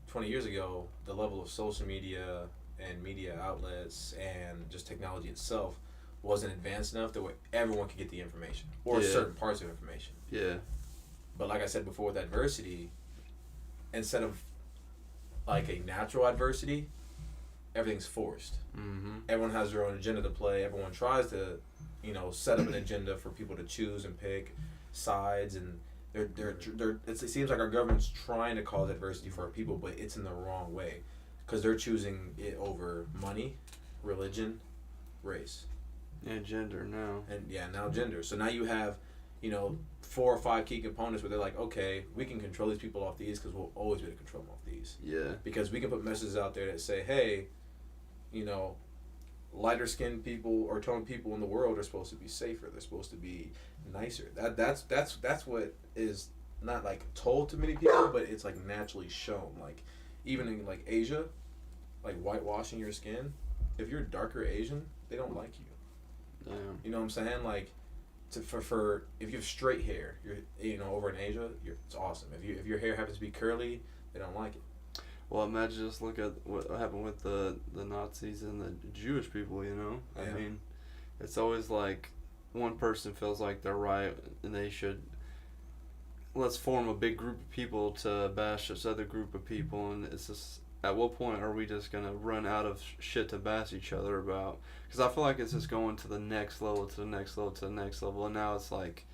20 years ago, the level of social media and media outlets and just technology itself wasn't advanced enough that everyone could get the information, or certain parts of information.
Yeah.
But like I said before, with adversity, instead of like a natural adversity, everything's forced.
Mm-hmm.
Everyone has their own agenda to play. Everyone tries to, set up an agenda for people to choose and pick sides, and it seems like our government's trying to cause adversity for our people, but it's in the wrong way, because they're choosing it over money, religion, race.
And gender now.
And now gender. So now you have, 4 or 5 key components where they're like, okay, we can control these people off these because we'll always be able to control them off these.
Yeah. Because
we can put messages out there that say, hey, lighter skinned people or toned people in the world are supposed to be safer. They're supposed to be nicer. That's what is not like told to many people, but it's like naturally shown. Like even in like Asia, like whitewashing your skin. If you're darker Asian, they don't like you.
Damn.
You know what I'm saying? Like, for if you have straight hair, you're over in Asia, it's awesome. If your hair happens to be curly, they don't like it.
Well, imagine just look at what happened with the Nazis and the Jewish people.
Yeah.
I mean, it's always like one person feels like they're right and they should. Let's form a big group of people to bash this other group of people, and it's just. At what point are we just going to run out of shit to bash each other about? Because I feel like it's just going to the next level, to the next level, to the next level. And now it's like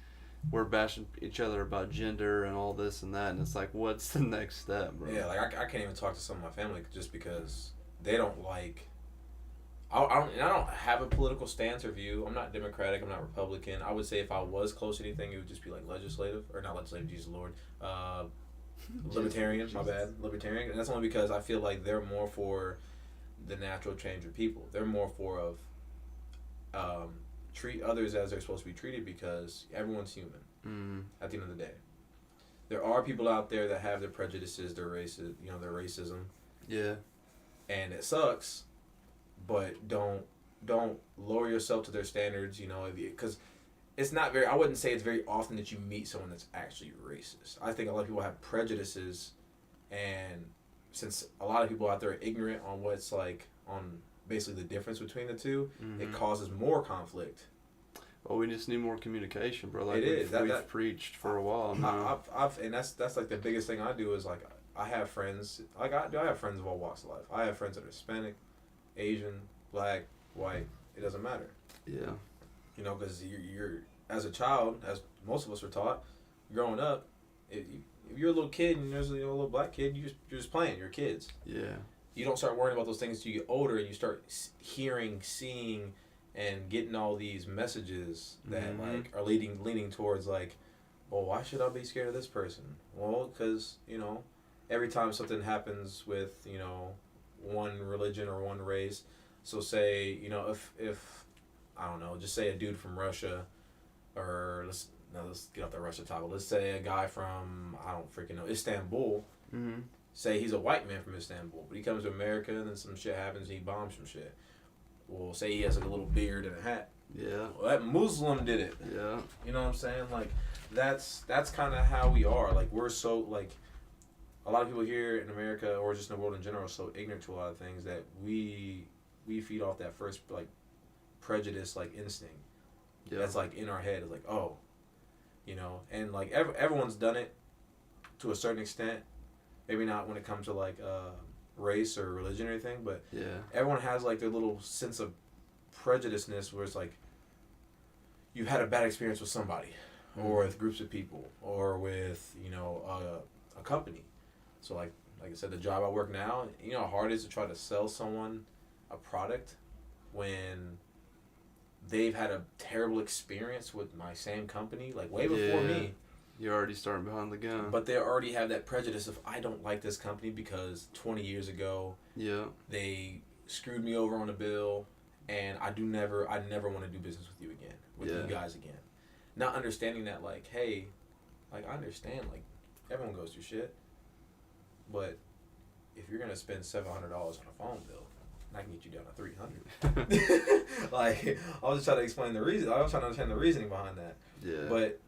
we're bashing each other about gender and all this and that. And it's like, what's the next step, bro?
Yeah, like I can't even talk to some of my family just because they don't like... I don't have a political stance or view. I'm not Democratic. I'm not Republican. I would say if I was close to anything, it would just be like legislative. Or not legislative, Jesus Lord. Libertarian, my bad. Libertarian. And that's only because I feel like they're more for the natural change of people. They're more for treat others as they're supposed to be treated, because everyone's human at the end of the day. There are people out there that have their prejudices, their racism.
Yeah.
And it sucks, but don't lower yourself to their standards, because it's not very... I wouldn't say it's very often that you meet someone that's actually racist. I think a lot of people have prejudices, and since a lot of people out there are ignorant on what's like, on basically the difference between the two, it causes more conflict.
Well, we just need more communication, bro. Like we've preached for a while now.
And that's like the biggest thing I do is like, I have friends, like I have friends of all walks of life. I have friends that are Hispanic, Asian, black, white, it doesn't matter.
Yeah.
Because you're as a child, as most of us were taught, growing up, if you're a little kid and there's a little black kid, you're just playing. You're kids.
Yeah. You
don't start worrying about those things until you get older, and you start hearing, seeing, and getting all these messages that like are leaning towards like, well, why should I be scared of this person? Well, because every time something happens with one religion or one race, so say if I don't know, just say a dude from Russia, or now let's get off that Russia topic. Let's say a guy from, I don't freaking know, Istanbul.
Mm-hmm.
Say he's a white man from Istanbul, but he comes to America and then some shit happens and he bombs some shit. Well, say he has like a little beard and a hat.
Yeah.
Well, that Muslim did it.
Yeah.
You know what I'm saying? Like, that's kind of how we are. Like, we're so, like, a lot of people here in America or just in the world in general are so ignorant to a lot of things that we feed off that first, like, prejudice, like, instinct. Yeah. That's, like, in our head. It's like, oh, you know? And, like, everyone's done it to a certain extent. Maybe not when it comes to, like, race or religion or anything, but everyone has, like, their little sense of prejudiceness where it's like you had a bad experience with somebody or with groups of people or with, you know, a company. So like I said, the job I work now, you know how hard it is to try to sell someone a product when they've had a terrible experience with my same company, like way before me.
You're already starting behind the gun.
But they already have that prejudice of, I don't like this company because 20 years ago they screwed me over on a bill, and I never want to do business with you again, you guys again. Not understanding that, like, hey, like, I understand, like, everyone goes through shit, but if you're gonna spend $700 on a phone bill, I can get you down to $300. Like, I was just trying to explain the reason. I was trying to understand the reasoning behind that. Yeah. But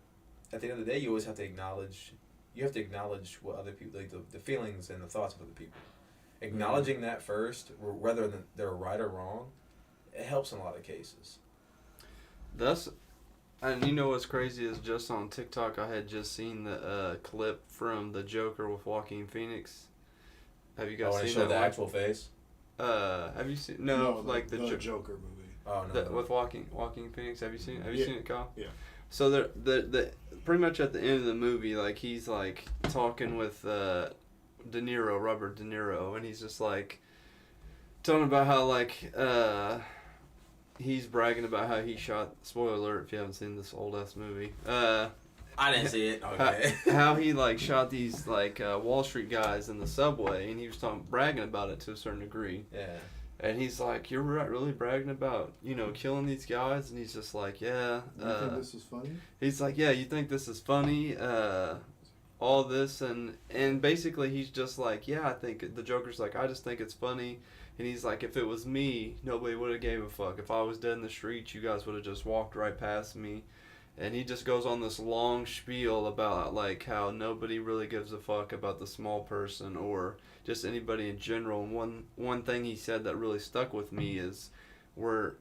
at the end of the day, you always have to acknowledge. You have to acknowledge what other people, like the feelings and the thoughts of other people. Acknowledging that first, whether they're right or wrong, it helps in a lot of cases.
And you know what's crazy is just on TikTok, I had just seen the clip from the Joker with Joaquin Phoenix. Have you guys seen that?
The actual face?
Have you seen? No, like the
Joker movie.
Oh no.
With Joaquin Phoenix. Have you seen it? Have you seen it, Kyle?
Yeah.
So the pretty much at the end of the movie, like he's like talking with Robert De Niro, and he's just like telling about how like he's bragging about how he shot. Spoiler alert if you haven't seen this old ass movie.
I didn't see it. Okay.
How he like shot these like Wall Street guys in the subway, and he was bragging about it to a certain degree. Yeah. And he's like, "You're really bragging about, you know, killing these guys?" And he's just like, "Yeah."
You think this is funny?
He's like, "Yeah, you think this is funny? All this and basically he's just like, "Yeah, I think." The Joker's like, "I just think it's funny." And he's like, "If it was me, nobody would have gave a fuck. If I was dead in the streets, you guys would have just walked right past me." And he just goes on this long spiel about like how nobody really gives a fuck about the small person or just anybody in general. And one thing he said that really stuck with me is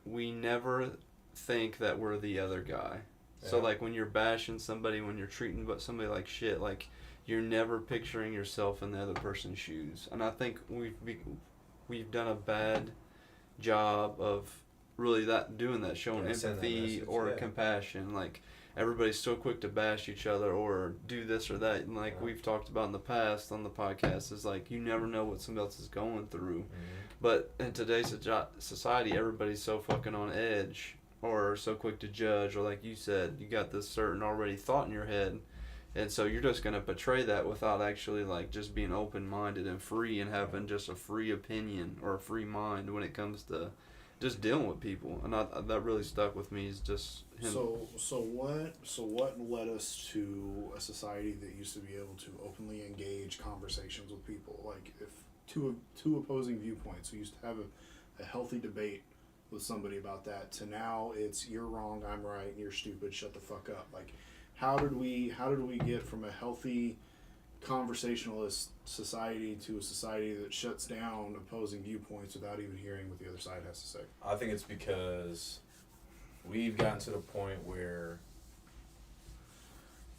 we never think that we're the other guy. Yeah. So like when you're bashing somebody, when you're treating somebody like shit, like you're never picturing yourself in the other person's shoes. And I think we've done a bad job of really doing that, showing empathy or compassion. Like everybody's so quick to bash each other or do this or that, and like we've talked about in the past on the podcast, is like you never know what somebody else is going through. But in today's society, everybody's so fucking on edge or so quick to judge, or like you said, you got this certain already thought in your head, and so you're just gonna portray that without actually like just being open-minded and free and having just a free opinion or a free mind when it comes to just dealing with people. And that really stuck with me, is just him.
So what led us to a society that used to be able to openly engage conversations with people? Like if two opposing viewpoints, we used to have a healthy debate with somebody about that, to now it's you're wrong, I'm right, and you're stupid, shut the fuck up. Like how did we get from a healthy conversationalist society to a society that shuts down opposing viewpoints without even hearing what the other side has to say?
I think it's because we've gotten to the point where,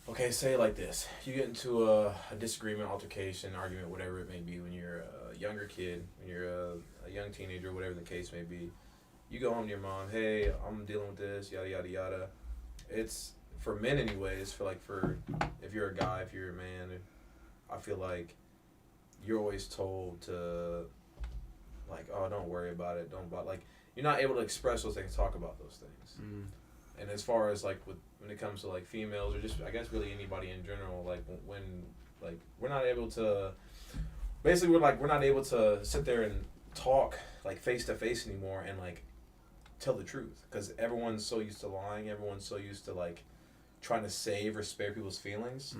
okay, say it like this. You get into a disagreement, altercation, argument, whatever it may be, when you're a younger kid, when you're a young teenager, whatever the case may be. You go home to your mom, hey, I'm dealing with this, yada, yada, yada. It's, for for men anyways, for if you're a guy, if you're a man, I feel like you're always told to oh, don't worry about it, you're not able to express those things, talk about those things. Mm. And as far as when it comes to females, or just I guess really anybody in general, when we're not able to, basically we're not able to sit there and talk face to face anymore and tell the truth, because everyone's so used to lying, everyone's so used to trying to save or spare people's feelings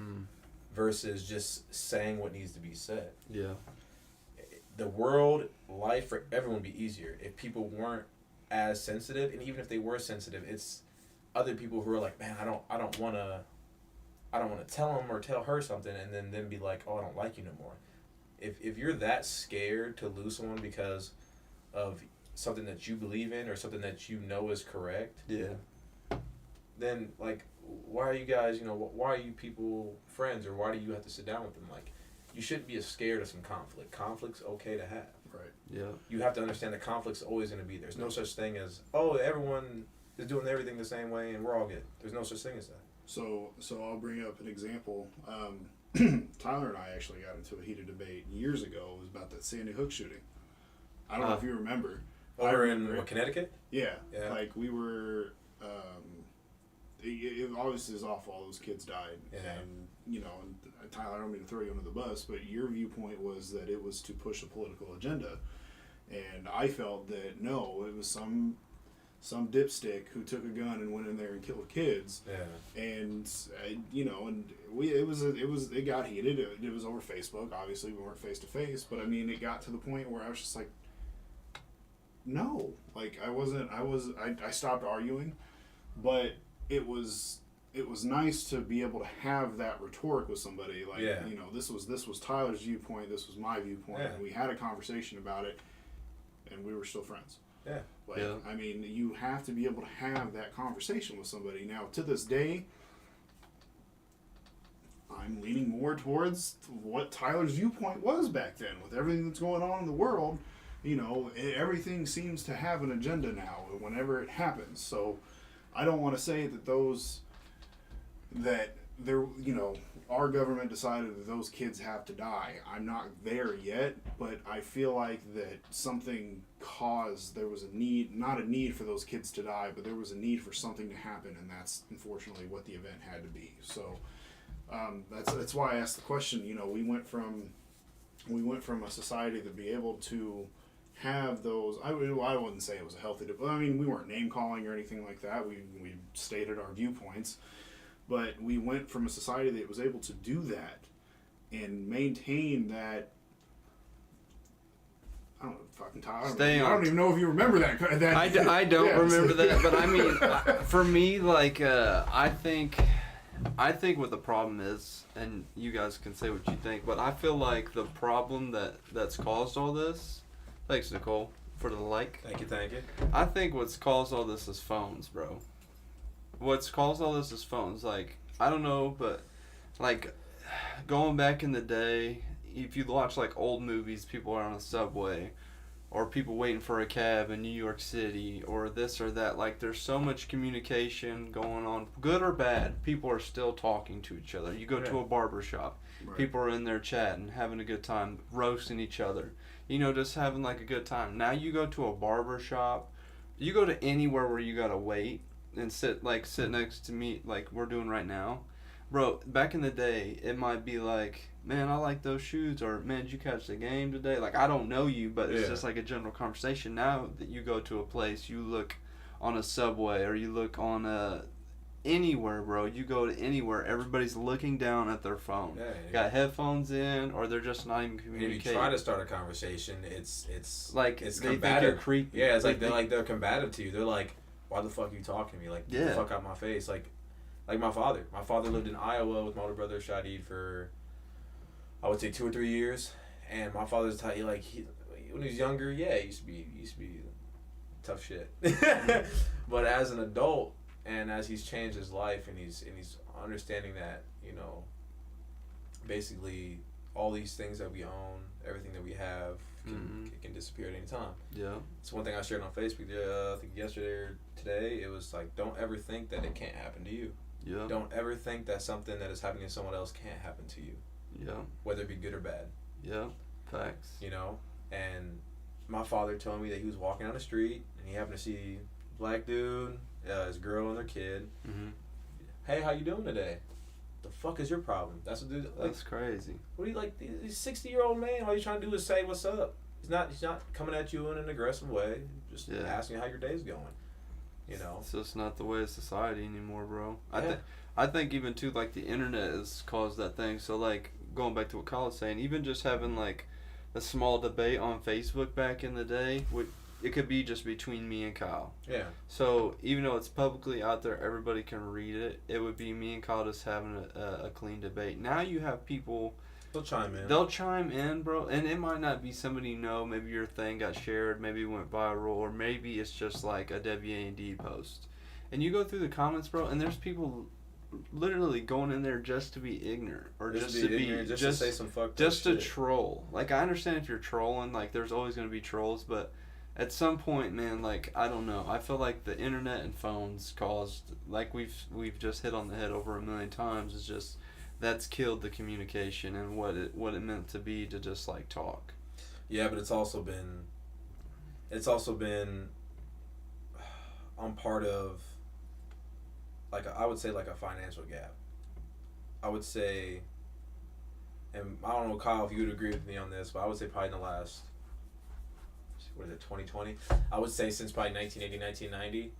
versus just saying what needs to be said.
Yeah.
The world, life for everyone would be easier if people weren't as sensitive, and even if they were sensitive, it's other people who are like, man, I don't want to tell him or tell her something, and then be like, oh, I don't like you no more. If you're that scared to lose someone because of something that you believe in or something that you know is correct, then like, why are you guys, why are you people friends, or why do you have to sit down with them? Like, you shouldn't be scared of some conflict. Conflict's okay to have.
Right.
Yeah.
You have to understand that conflict's always going to be there. There's no such thing as, oh, everyone is doing everything the same way and we're all good. There's no such thing as that.
So I'll bring up an example. Tyler and I actually got into a heated debate years ago. It was about that Sandy Hook shooting. I don't know if you remember.
Over in Connecticut?
Yeah. Like, we were... it obviously is awful. All those kids died.
Yeah.
And, and Tyler, I don't mean to throw you under the bus, but your viewpoint was that it was to push a political agenda. And I felt that, no, it was some dipstick who took a gun and went in there and killed kids.
Yeah.
And it got heated. It was over Facebook. Obviously, we weren't face to face, but I mean, it got to the point where I was just like, no, like I stopped arguing, but it was nice to be able to have that rhetoric with somebody. Like, this was Tyler's viewpoint. This was my viewpoint.
Yeah.
And we had a conversation about it, and we were still friends.
Yeah.
Like, I mean, you have to be able to have that conversation with somebody. Now, to this day, I'm leaning more towards what Tyler's viewpoint was back then. With everything that's going on in the world, everything seems to have an agenda now whenever it happens. So I don't want to say that our government decided that those kids have to die. I'm not there yet, but I feel like that something caused, there was not a need for those kids to die, but there was a need for something to happen, and that's unfortunately what the event had to be. So that's why I asked the question. We went from a society to be able to have those. I wouldn't say it was a healthy debate. I mean, we weren't name calling or anything like that. We stated our viewpoints. But we went from a society that was able to do that and maintain that. I don't know, fucking Tyler. I don't even know if you remember that.
I don't remember that, but I mean, for me, like, I think what the problem is, and you guys can say what you think, but I feel like the problem that's caused all this. Thanks, Nicole, for the like.
Thank you.
I think what's caused all this is phones, bro. What's caused all this is phones. Like, I don't know, but like going back in the day, if you watch like old movies, people are on a subway or people waiting for a cab in New York City or this or that. Like, there's so much communication going on, good or bad. People are still talking to each other. You go to a barber shop, people are in there chatting, having a good time, roasting each other. Just having like a good time. Now you go to a barber shop, you go to anywhere where you gotta wait and sit next to me like we're doing right now. Bro, back in the day, it might be like, man, I like those shoes, or man, did you catch the game today? Like, I don't know you, but it's just like a general conversation. Now that you go to a place, you look on a subway or you look on anywhere, bro. You go to anywhere, everybody's looking down at their phone. Got headphones in, or they're just not even communicating.
If you try to start a conversation, it's
like
it's
they
combative.
think you're creepy.
Yeah, it's like they're combative to you. They're like, why the fuck are you talking to me? Like, get the fuck out my face. Like my father. My father lived in Iowa with my older brother Shadid for, I would say, 2 or 3 years. And my father's when he was younger, he used to be tough shit. But as an adult, and as he's changed his life, and he's understanding that, basically all these things that we own, everything that we have, can disappear at any time. Yeah. It's one thing I shared on Facebook. I think yesterday or today. It was like, don't ever think that it can't happen to you. Yeah. Don't ever think that something that is happening to someone else can't happen to you. Yeah. Whether it be good or bad.
Yeah. Facts.
And my father told me that he was walking down the street and he happened to see a black dude, his girl and their kid. Mm-hmm. Hey, how you doing today? The fuck is your problem? That's what dude.
That's crazy.
What do you like? He's a 60-year-old man. All he's trying to do is say what's up. He's not coming at you in an aggressive way. Just asking how your day's going. You know,
it's just not the way of society anymore, bro. I think even too, like, the internet has caused that thing. So, like, going back to what Kyle was saying, even just having like a small debate on Facebook back in the day, it could be just between me and Kyle.
Yeah.
So even though it's publicly out there, everybody can read it. It would be me and Kyle just having a clean debate. Now you have people.
They'll chime in, bro, and it might not be somebody you know. Maybe your thing got shared, maybe it went viral, or maybe it's just like a WAND post. And you go through the comments, bro, and there's people literally going in there just to be ignorant, or just to say some fucked up
just to
shit.
troll. Like, I understand if you're trolling, like, there's always going to be trolls, but at some point, man, like, I don't know. I feel like the internet and phones caused, like we've just hit on the head over 1,000,000 times, is just, that's killed the communication and what it meant to be to just, like, talk.
Yeah, but it's also been I'm part of, like, I would say, like, a financial gap. I would say, and I don't know, Kyle, if you would agree with me on this, but I would say probably in the last, what is it, 2020? I would say since probably 1980, 1990,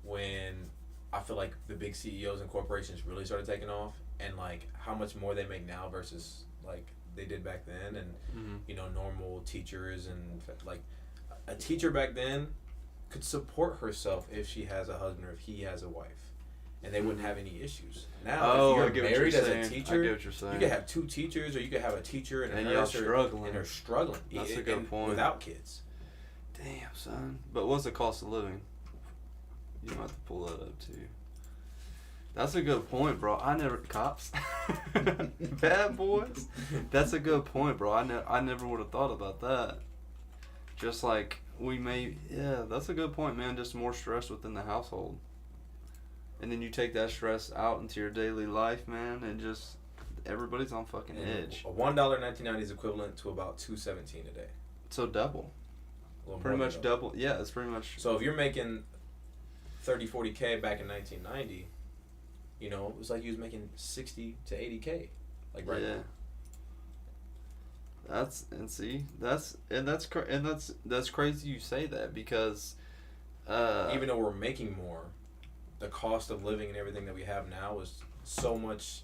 when I feel like the big CEOs and corporations really started taking off, and, like, how much more they make now versus, like, they did back then, and, you know, normal teachers, and, like, a teacher back then could support herself if she has a husband or if he has a wife, and they wouldn't have any issues. Now, if you're married as a teacher, you could have 2 teachers, or you could have a teacher and a nurse, and they're struggling.
That's a good point.
Without kids.
Damn, son. But what's the cost of living? You might have to pull that up too. That's a good point, bro. Cops, bad boys. That's a good point, bro. I never would have thought about that. Just like that's a good point, man. Just more stress within the household, and then you take that stress out into your daily life, man, and just everybody's on fucking edge.
A $1 in 1990 is equivalent to about $2.17 a day.
So double. Pretty much double. Yeah, it's pretty much.
So if you're making 30, 40K back in 1990, you know, it was like you was making 60 to 80K, like right now.
That's crazy you say that, because
even though we're making more, the cost of living and everything that we have now is so much.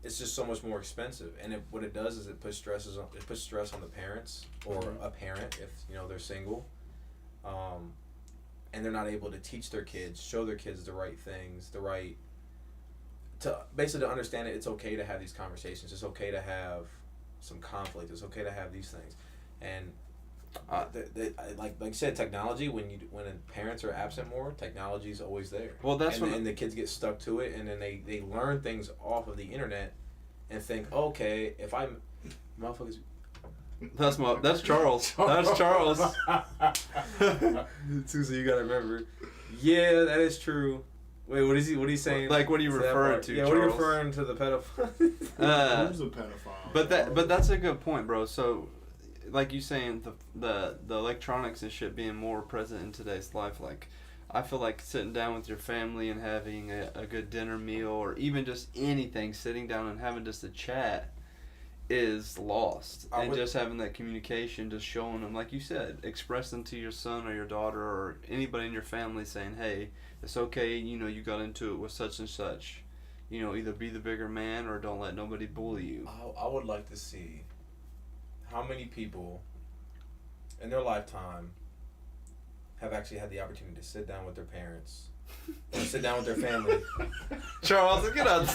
It's just so much more expensive, and what it does is it puts stress on the parents, or a parent if, you know, they're single, and they're not able to teach their kids, show their kids the right things, basically to understand it. It's okay to have these conversations. It's okay to have some conflict. It's okay to have these things, and like you said, technology. When parents are absent more, technology is always there.
Well,
and the kids get stuck to it, and then they learn things off of the internet, and think, okay, if I'm motherfuckers.
That's Charles. That's Charles.
Susie, you gotta remember. Yeah, that is true. Wait, what is he saying?
Like, what are you referring to?
Yeah,
Charles?
what are you referring to, the pedophile?
Who's a pedophile?
But that's a good point, bro. So, like you saying, the electronics and shit being more present in today's life, like, I feel like sitting down with your family and having a good dinner meal, or even just anything, sitting down and having just a chat, is lost. And just having that communication, just showing them, like you said, expressing to your son or your daughter or anybody in your family, saying, hey, it's okay, you know, you got into it with such and such. You know, either be the bigger man or don't let nobody bully you.
I would like to see how many people in their lifetime have actually had the opportunity to sit down with their parents or sit down with their family.
Charles, get out.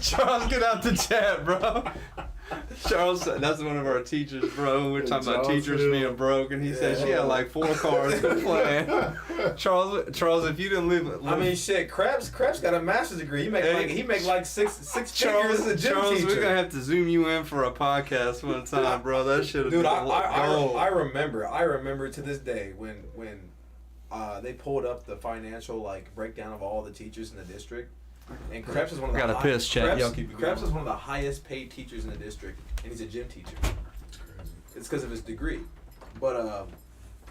Charles, get out the chat, bro. Charles, that's one of our teachers, bro. We're talking about teachers being broke, and he said she had like 4 cars to play. Charles, if you didn't live,
I mean, shit. Krabs got a master's degree. He make like six figures as a gym
Charles,
teacher.
we're gonna have to zoom you in for a podcast one time, bro. That shit.
Dude, I remember to this day when they pulled up the financial, like, breakdown of all the teachers in the district. And Krebs is one of the Krebs is one of the highest paid teachers in the district, and he's a gym teacher. It's crazy. It's because of his degree. But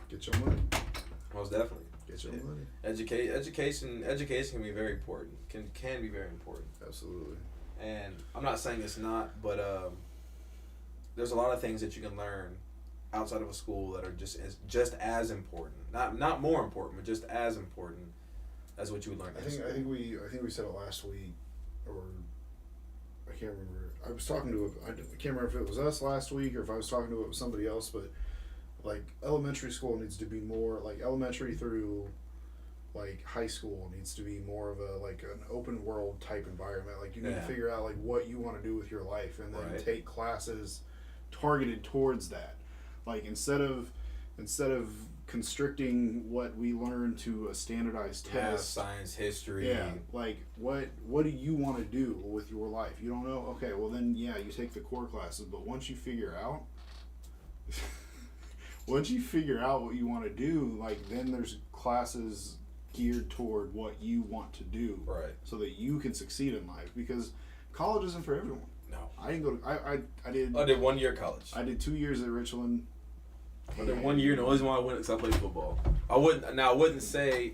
get your money.
Most definitely.
Get your money.
Education can be very important. Can be very important.
Absolutely.
And I'm not saying it's not, but there's a lot of things that you can learn outside of a school that are just as important, not more important, but just as important as what you would learn.
I think we said it last week, or I can't remember. I was talking to I can't remember if it was us last week or if I was talking to it with somebody else, but like elementary school needs to be more like elementary through like high school needs to be more of a like an open world type environment. Like you need to figure out like what you want to do with your life and then take classes targeted towards that. Like instead of constricting what we learn to a standardized test,
science, history.
Yeah, like what do you want to do with your life? You don't know? Okay, well then you take the core classes, but once you figure out what you want to do, like then there's classes geared toward what you want to do,
right? So
that you can succeed in life, because college isn't for everyone.
No,
I didn't go to. I did
1 year college.
I did 2 years at Richland.
I did 1 year, and the only reason why I went is because I played football. I wouldn't say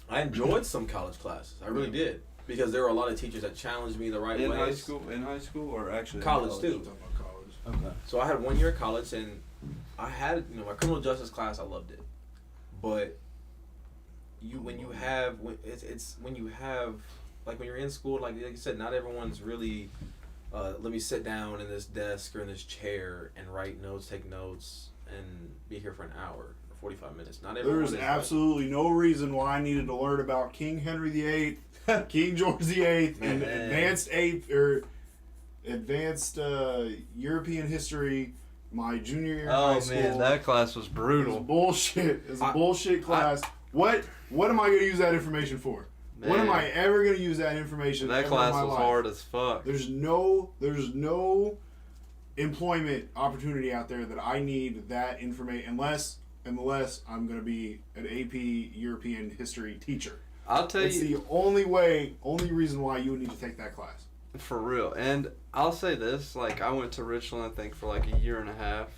I enjoyed some college classes. I really did, because there were a lot of teachers that challenged me the right way.
In high school, or actually
college too.
Okay.
So I had 1 year of college, and I had my criminal justice class. I loved it, but when you have like when you're in school, like you said, not everyone's really. Let me sit down in this desk or in this chair and write notes, take notes, and be here for an hour or 45 minutes. Not everyone.
There's absolutely no reason why I needed to learn about King Henry VIII, King George VIII, and advanced European history. My junior year in high school. Oh man,
that class was brutal.
It was bullshit. It was a bullshit class. What am I going to use that information for? Man. When am I ever going to use that information?
That class was hard as fuck.
There's no employment opportunity out there that I need that information unless I'm going to be an AP European history teacher.
I'll tell you.
It's the only reason why you would need to take that class.
For real. And I'll say this, like I went to Richland I think for like a year and a half.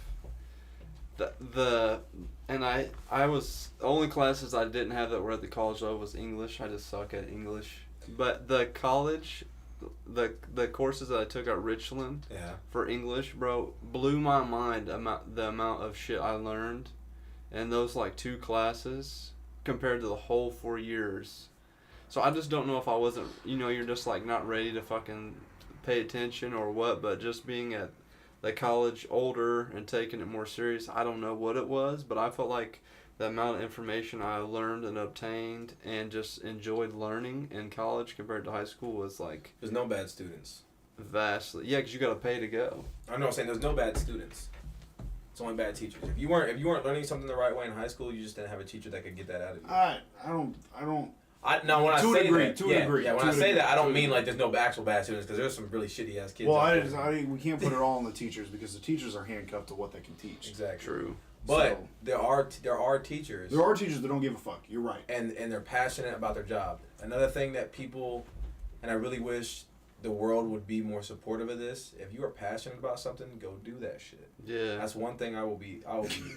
I was the only classes I didn't have that were at the college level was English. I just suck at English. But the college, the courses that I took at Richland for English, bro, blew my mind the amount of shit I learned in those like 2 classes compared to the whole 4 years. So I just don't know if I wasn't, you're just like not ready to fucking pay attention or what, but just being at the college older and taking it more serious, I don't know what it was, but I felt like the amount of information I learned and obtained and just enjoyed learning in college compared to high school was like...
There's no bad students.
Vastly. Yeah, because you got to pay to go.
I know what I'm saying. There's no bad students. It's only bad teachers. If you weren't learning something the right way in high school, you just didn't have a teacher that could get that out of you.
I don't...
No, when I say
degree,
that, yeah, when I say that, I don't mean like there's no actual bad students, because there's some really shitty ass kids.
Well, we can't put it all on the teachers, because the teachers are handcuffed to what they can teach.
Exactly.
True.
But there are teachers.
There are teachers that don't give a fuck. You're right.
And they're passionate about their job. Another thing that people, and I really wish the world would be more supportive of this. If you are passionate about something, go do that shit.
Yeah.
That's one thing I will be open.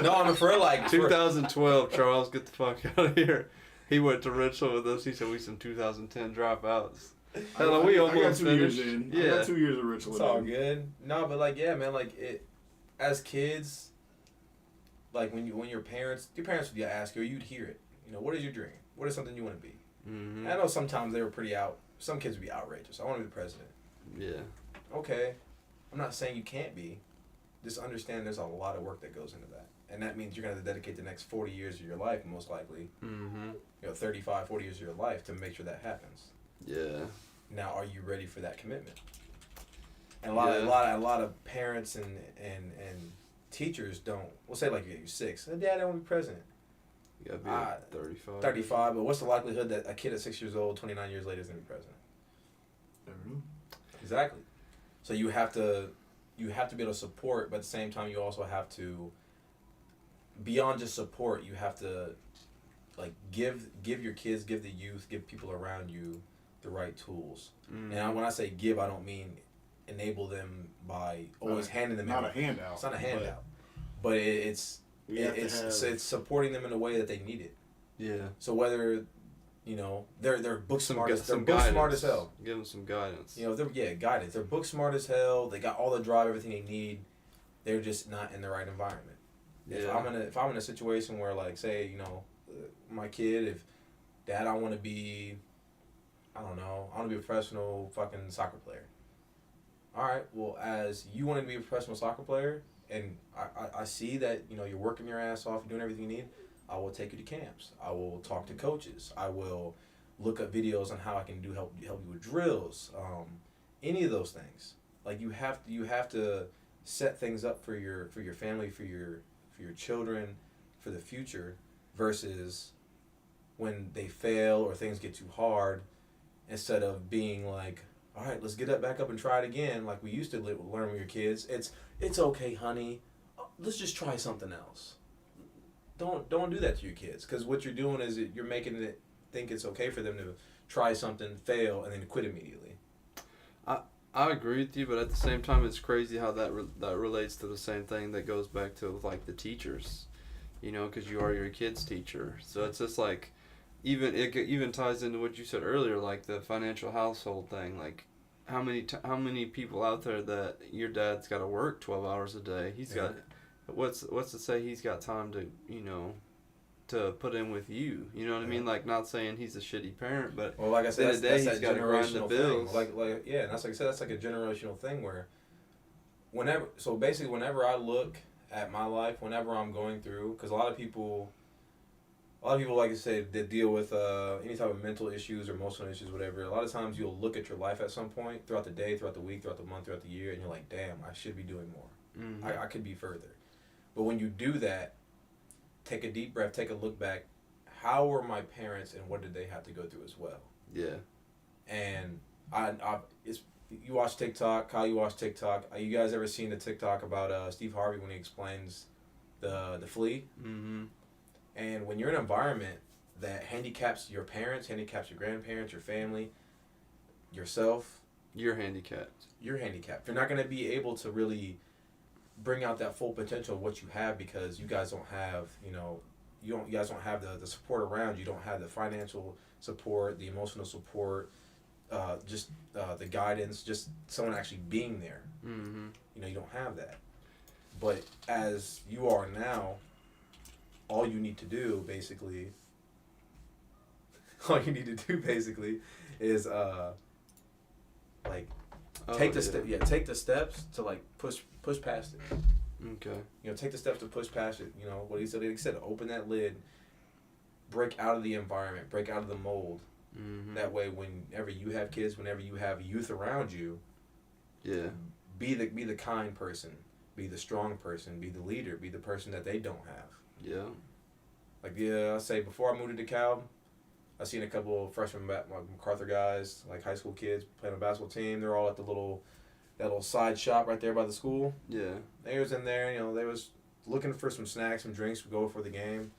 No, I'm for like
2012, Charles, get the fuck out of here. He went to Richland with us. He said we some 2010 dropouts. Hell, we almost finished.
Yeah. I got 2 years of Richland.
It's all good. No, but like, yeah, man, like it. As kids, like when your parents would ask you, or you'd hear it. What is your dream? What is something you want to be?
Mm-hmm.
I know sometimes they were pretty out. Some kids would be outrageous. I want to be the president.
Yeah.
Okay, I'm not saying you can't be. Just understand there's a lot of work that goes into that. And that means you're going to dedicate the next 40 years of your life, most likely.
Mm-hmm.
35, 40 years of your life to make sure that happens.
Yeah.
Now, are you ready for that commitment? And a lot of parents and teachers don't. We'll say like you're 6. Dad, I want to be president.
You got to be like 35.
35, but what's the likelihood that a kid at 6 years old, 29 years later, is going to be president?
Never know.
Exactly. So you have to be able to support, but at the same time, you also have to, beyond just support, you have to like give your kids, give the youth, give people around you the right tools. Mm. And when I say give, I don't mean enable them by always handing them
not everything. A handout.
It's not a handout, but it's supporting them in a way that they need it.
Yeah.
So whether You know, they're book smart as hell.
Give them some guidance.
You know, guidance. They're book smart as hell. They got all the drive, everything they need. They're just not in the right environment.
Yeah.
If I'm in a situation where, like, say, you know, my kid, if Dad, I want to be a professional fucking soccer player. All right, well, as you want to be a professional soccer player, and I see that, you know, you're working your ass off, you're doing everything you need, I will take you to camps. I will talk to coaches. I will look up videos on how I can help you with drills. Any of those things. Like, you have to set things up for your family, for your children, for the future, versus when they fail or things get too hard, instead of being like, all right, let's get back up and try it again, like we used to learn with your kids. It's okay, honey. Let's just try something else. Don't do that to your kids, because what you're doing is you're making it think it's okay for them to try something, fail, and then quit immediately.
I agree with you, but at the same time, it's crazy how that relates to the same thing that goes back to, like, the teachers, you know, because you are your kid's teacher. So it's just like, it even ties into what you said earlier, like the financial household thing. Like, how many people out there that your dad's got to work 12 hours a day? He's got, what's to say he's got time to, you know, to put in with you? You know what I mean? Like, not saying he's a shitty parent, but
well, like I said, that's
he's got to grind the bills.
Like yeah, and that's like I said, that's like a generational thing where whenever I look at my life, whenever I'm going through, because a lot of people, like I said, that deal with any type of mental issues or emotional issues, whatever. A lot of times you'll look at your life at some point throughout the day, throughout the week, throughout the month, throughout the year, and you're like, damn, I should be doing more.
Mm-hmm.
I could be further. But when you do that, take a deep breath, take a look back. How were my parents, and what did they have to go through as well?
Yeah.
And you watch TikTok, Kyle, you watch TikTok. You guys ever seen the TikTok about Steve Harvey when he explains the flea?
Mm-hmm.
And when you're in an environment that handicaps your parents, handicaps your grandparents, your family, yourself,
you're handicapped.
You're not going to be able to really bring out that full potential of what you have, because you guys don't have, you guys don't have the support around you. You don't have the financial support, the emotional support, just the guidance, just someone actually being there.
Mm-hmm.
You don't have that. But as you are now, all you need to do basically is take the steps to like push past it.
Okay.
Take the steps to push past it. What he said, open that lid, break out of the environment, break out of the mold.
Mm-hmm.
That way, whenever you have kids, whenever you have youth around you, be the kind person, be the strong person, be the leader, be the person that they don't have.
Yeah.
I say before I moved to DeKalb, I seen a couple of freshman MacArthur guys, like high school kids playing a basketball team. They're all at that little side shop right there by the school.
Yeah.
They was in there, they was looking for some snacks, some drinks to go for the game.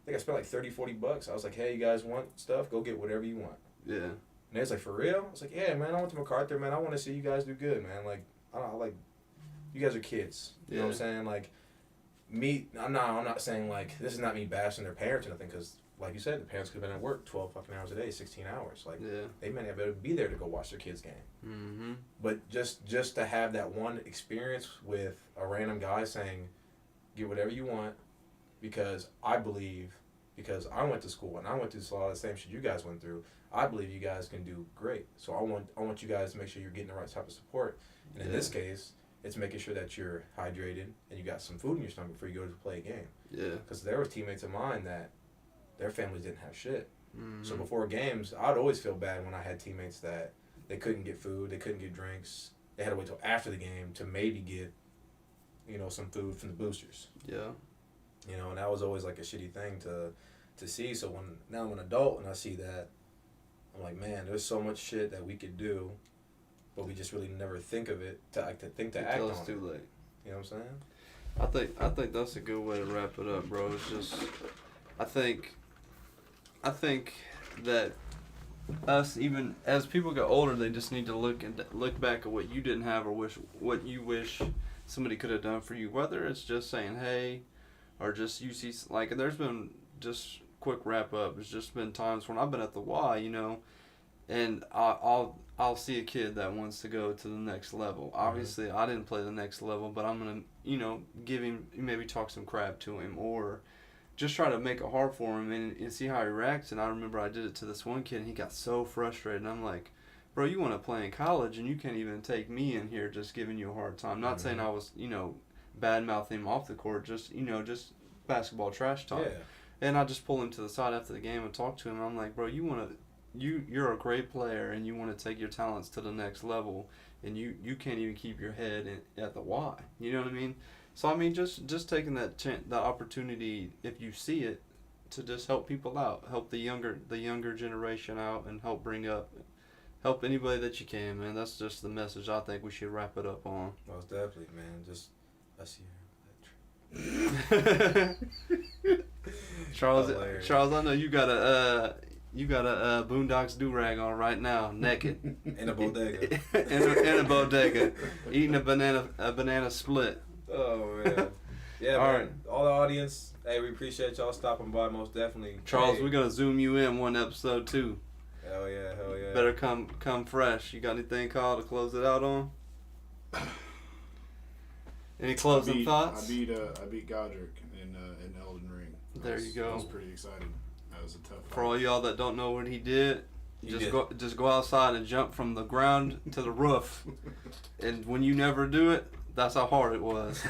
I think I spent like $30-$40. I was like, hey, you guys want stuff? Go get whatever you want.
Yeah.
And they was like, for real? I was like, yeah, man, I went to MacArthur, man. I want to see you guys do good, man. Like, you guys are kids. You know what I'm saying? Like, I'm not saying, like, this is not me bashing their parents or nothing, because, like you said, the parents could have been at work 12 fucking hours a day, 16 hours. Like, they may not be able to be there to go watch their kids' game.
Mm-hmm.
But just to have that one experience with a random guy saying, get whatever you want, because I went to school and I went through a lot of the same shit you guys went through, I believe you guys can do great. So I want you guys to make sure you're getting the right type of support. And in this case, it's making sure that you're hydrated and you got some food in your stomach before you go to play a game.
Yeah.
Because there were teammates of mine that their families didn't have shit.
Mm-hmm.
So before games, I'd always feel bad when I had teammates that they couldn't get food, they couldn't get drinks. They had to wait till after the game to maybe get, some food from the boosters.
Yeah.
And that was always like a shitty thing to see. So now I'm an adult and I see that, I'm like, man, there's so much shit that we could do, but we just really never think of it to act on.
Until it's too late.
You know what I'm saying?
I think that's a good way to wrap it up, bro. It's just, I think that us, even as people get older, they just need to look back at what you didn't have, or what you wish somebody could have done for you. Whether it's just saying hey, or just you see, like, there's been just quick wrap up. There's just been times when I've been at the Y, you know, and I'll see a kid that wants to go to the next level. Obviously, I didn't play the next level, but I'm gonna, you know, give him, maybe talk some crap to him, or just try to make it hard for him and see how he reacts. And I remember I did it to this one kid, and he got so frustrated. And I'm like, bro, you want to play in college, and you can't even take me in here just giving you a hard time. Not saying I was, you know, bad-mouthing him off the court, just, you know, just basketball trash talk.
Yeah.
And I just pulled him to the side after the game and talked to him. I'm like, bro, you're a great player, and you want to take your talents to the next level, and you can't even keep your head at the Y. You know what I mean? So I mean, just taking that opportunity, if you see it, to just help people out, help the younger generation out, and help anybody that you can, man. That's just the message I think we should wrap it up on.
Most definitely, man. Just us here.
Charles, I know you got a Boondocks do-rag on right now, naked.
In a bodega.
in a bodega, eating a banana split.
Oh man. Yeah,
all
man.
right.
All the audience, hey, we appreciate y'all stopping by. Most definitely.
Charles,
hey.
we're gonna zoom you in one episode too.
Hell yeah.
Better come fresh. You got anything, Kyle, to close it out on? Any closing thoughts?
I beat Godric in Elden Ring.
There you go.
I was pretty excited. That was a tough fight.
For all y'all that don't know what he did, just go outside and jump from the ground to the roof. And when you never do it, that's how hard it was.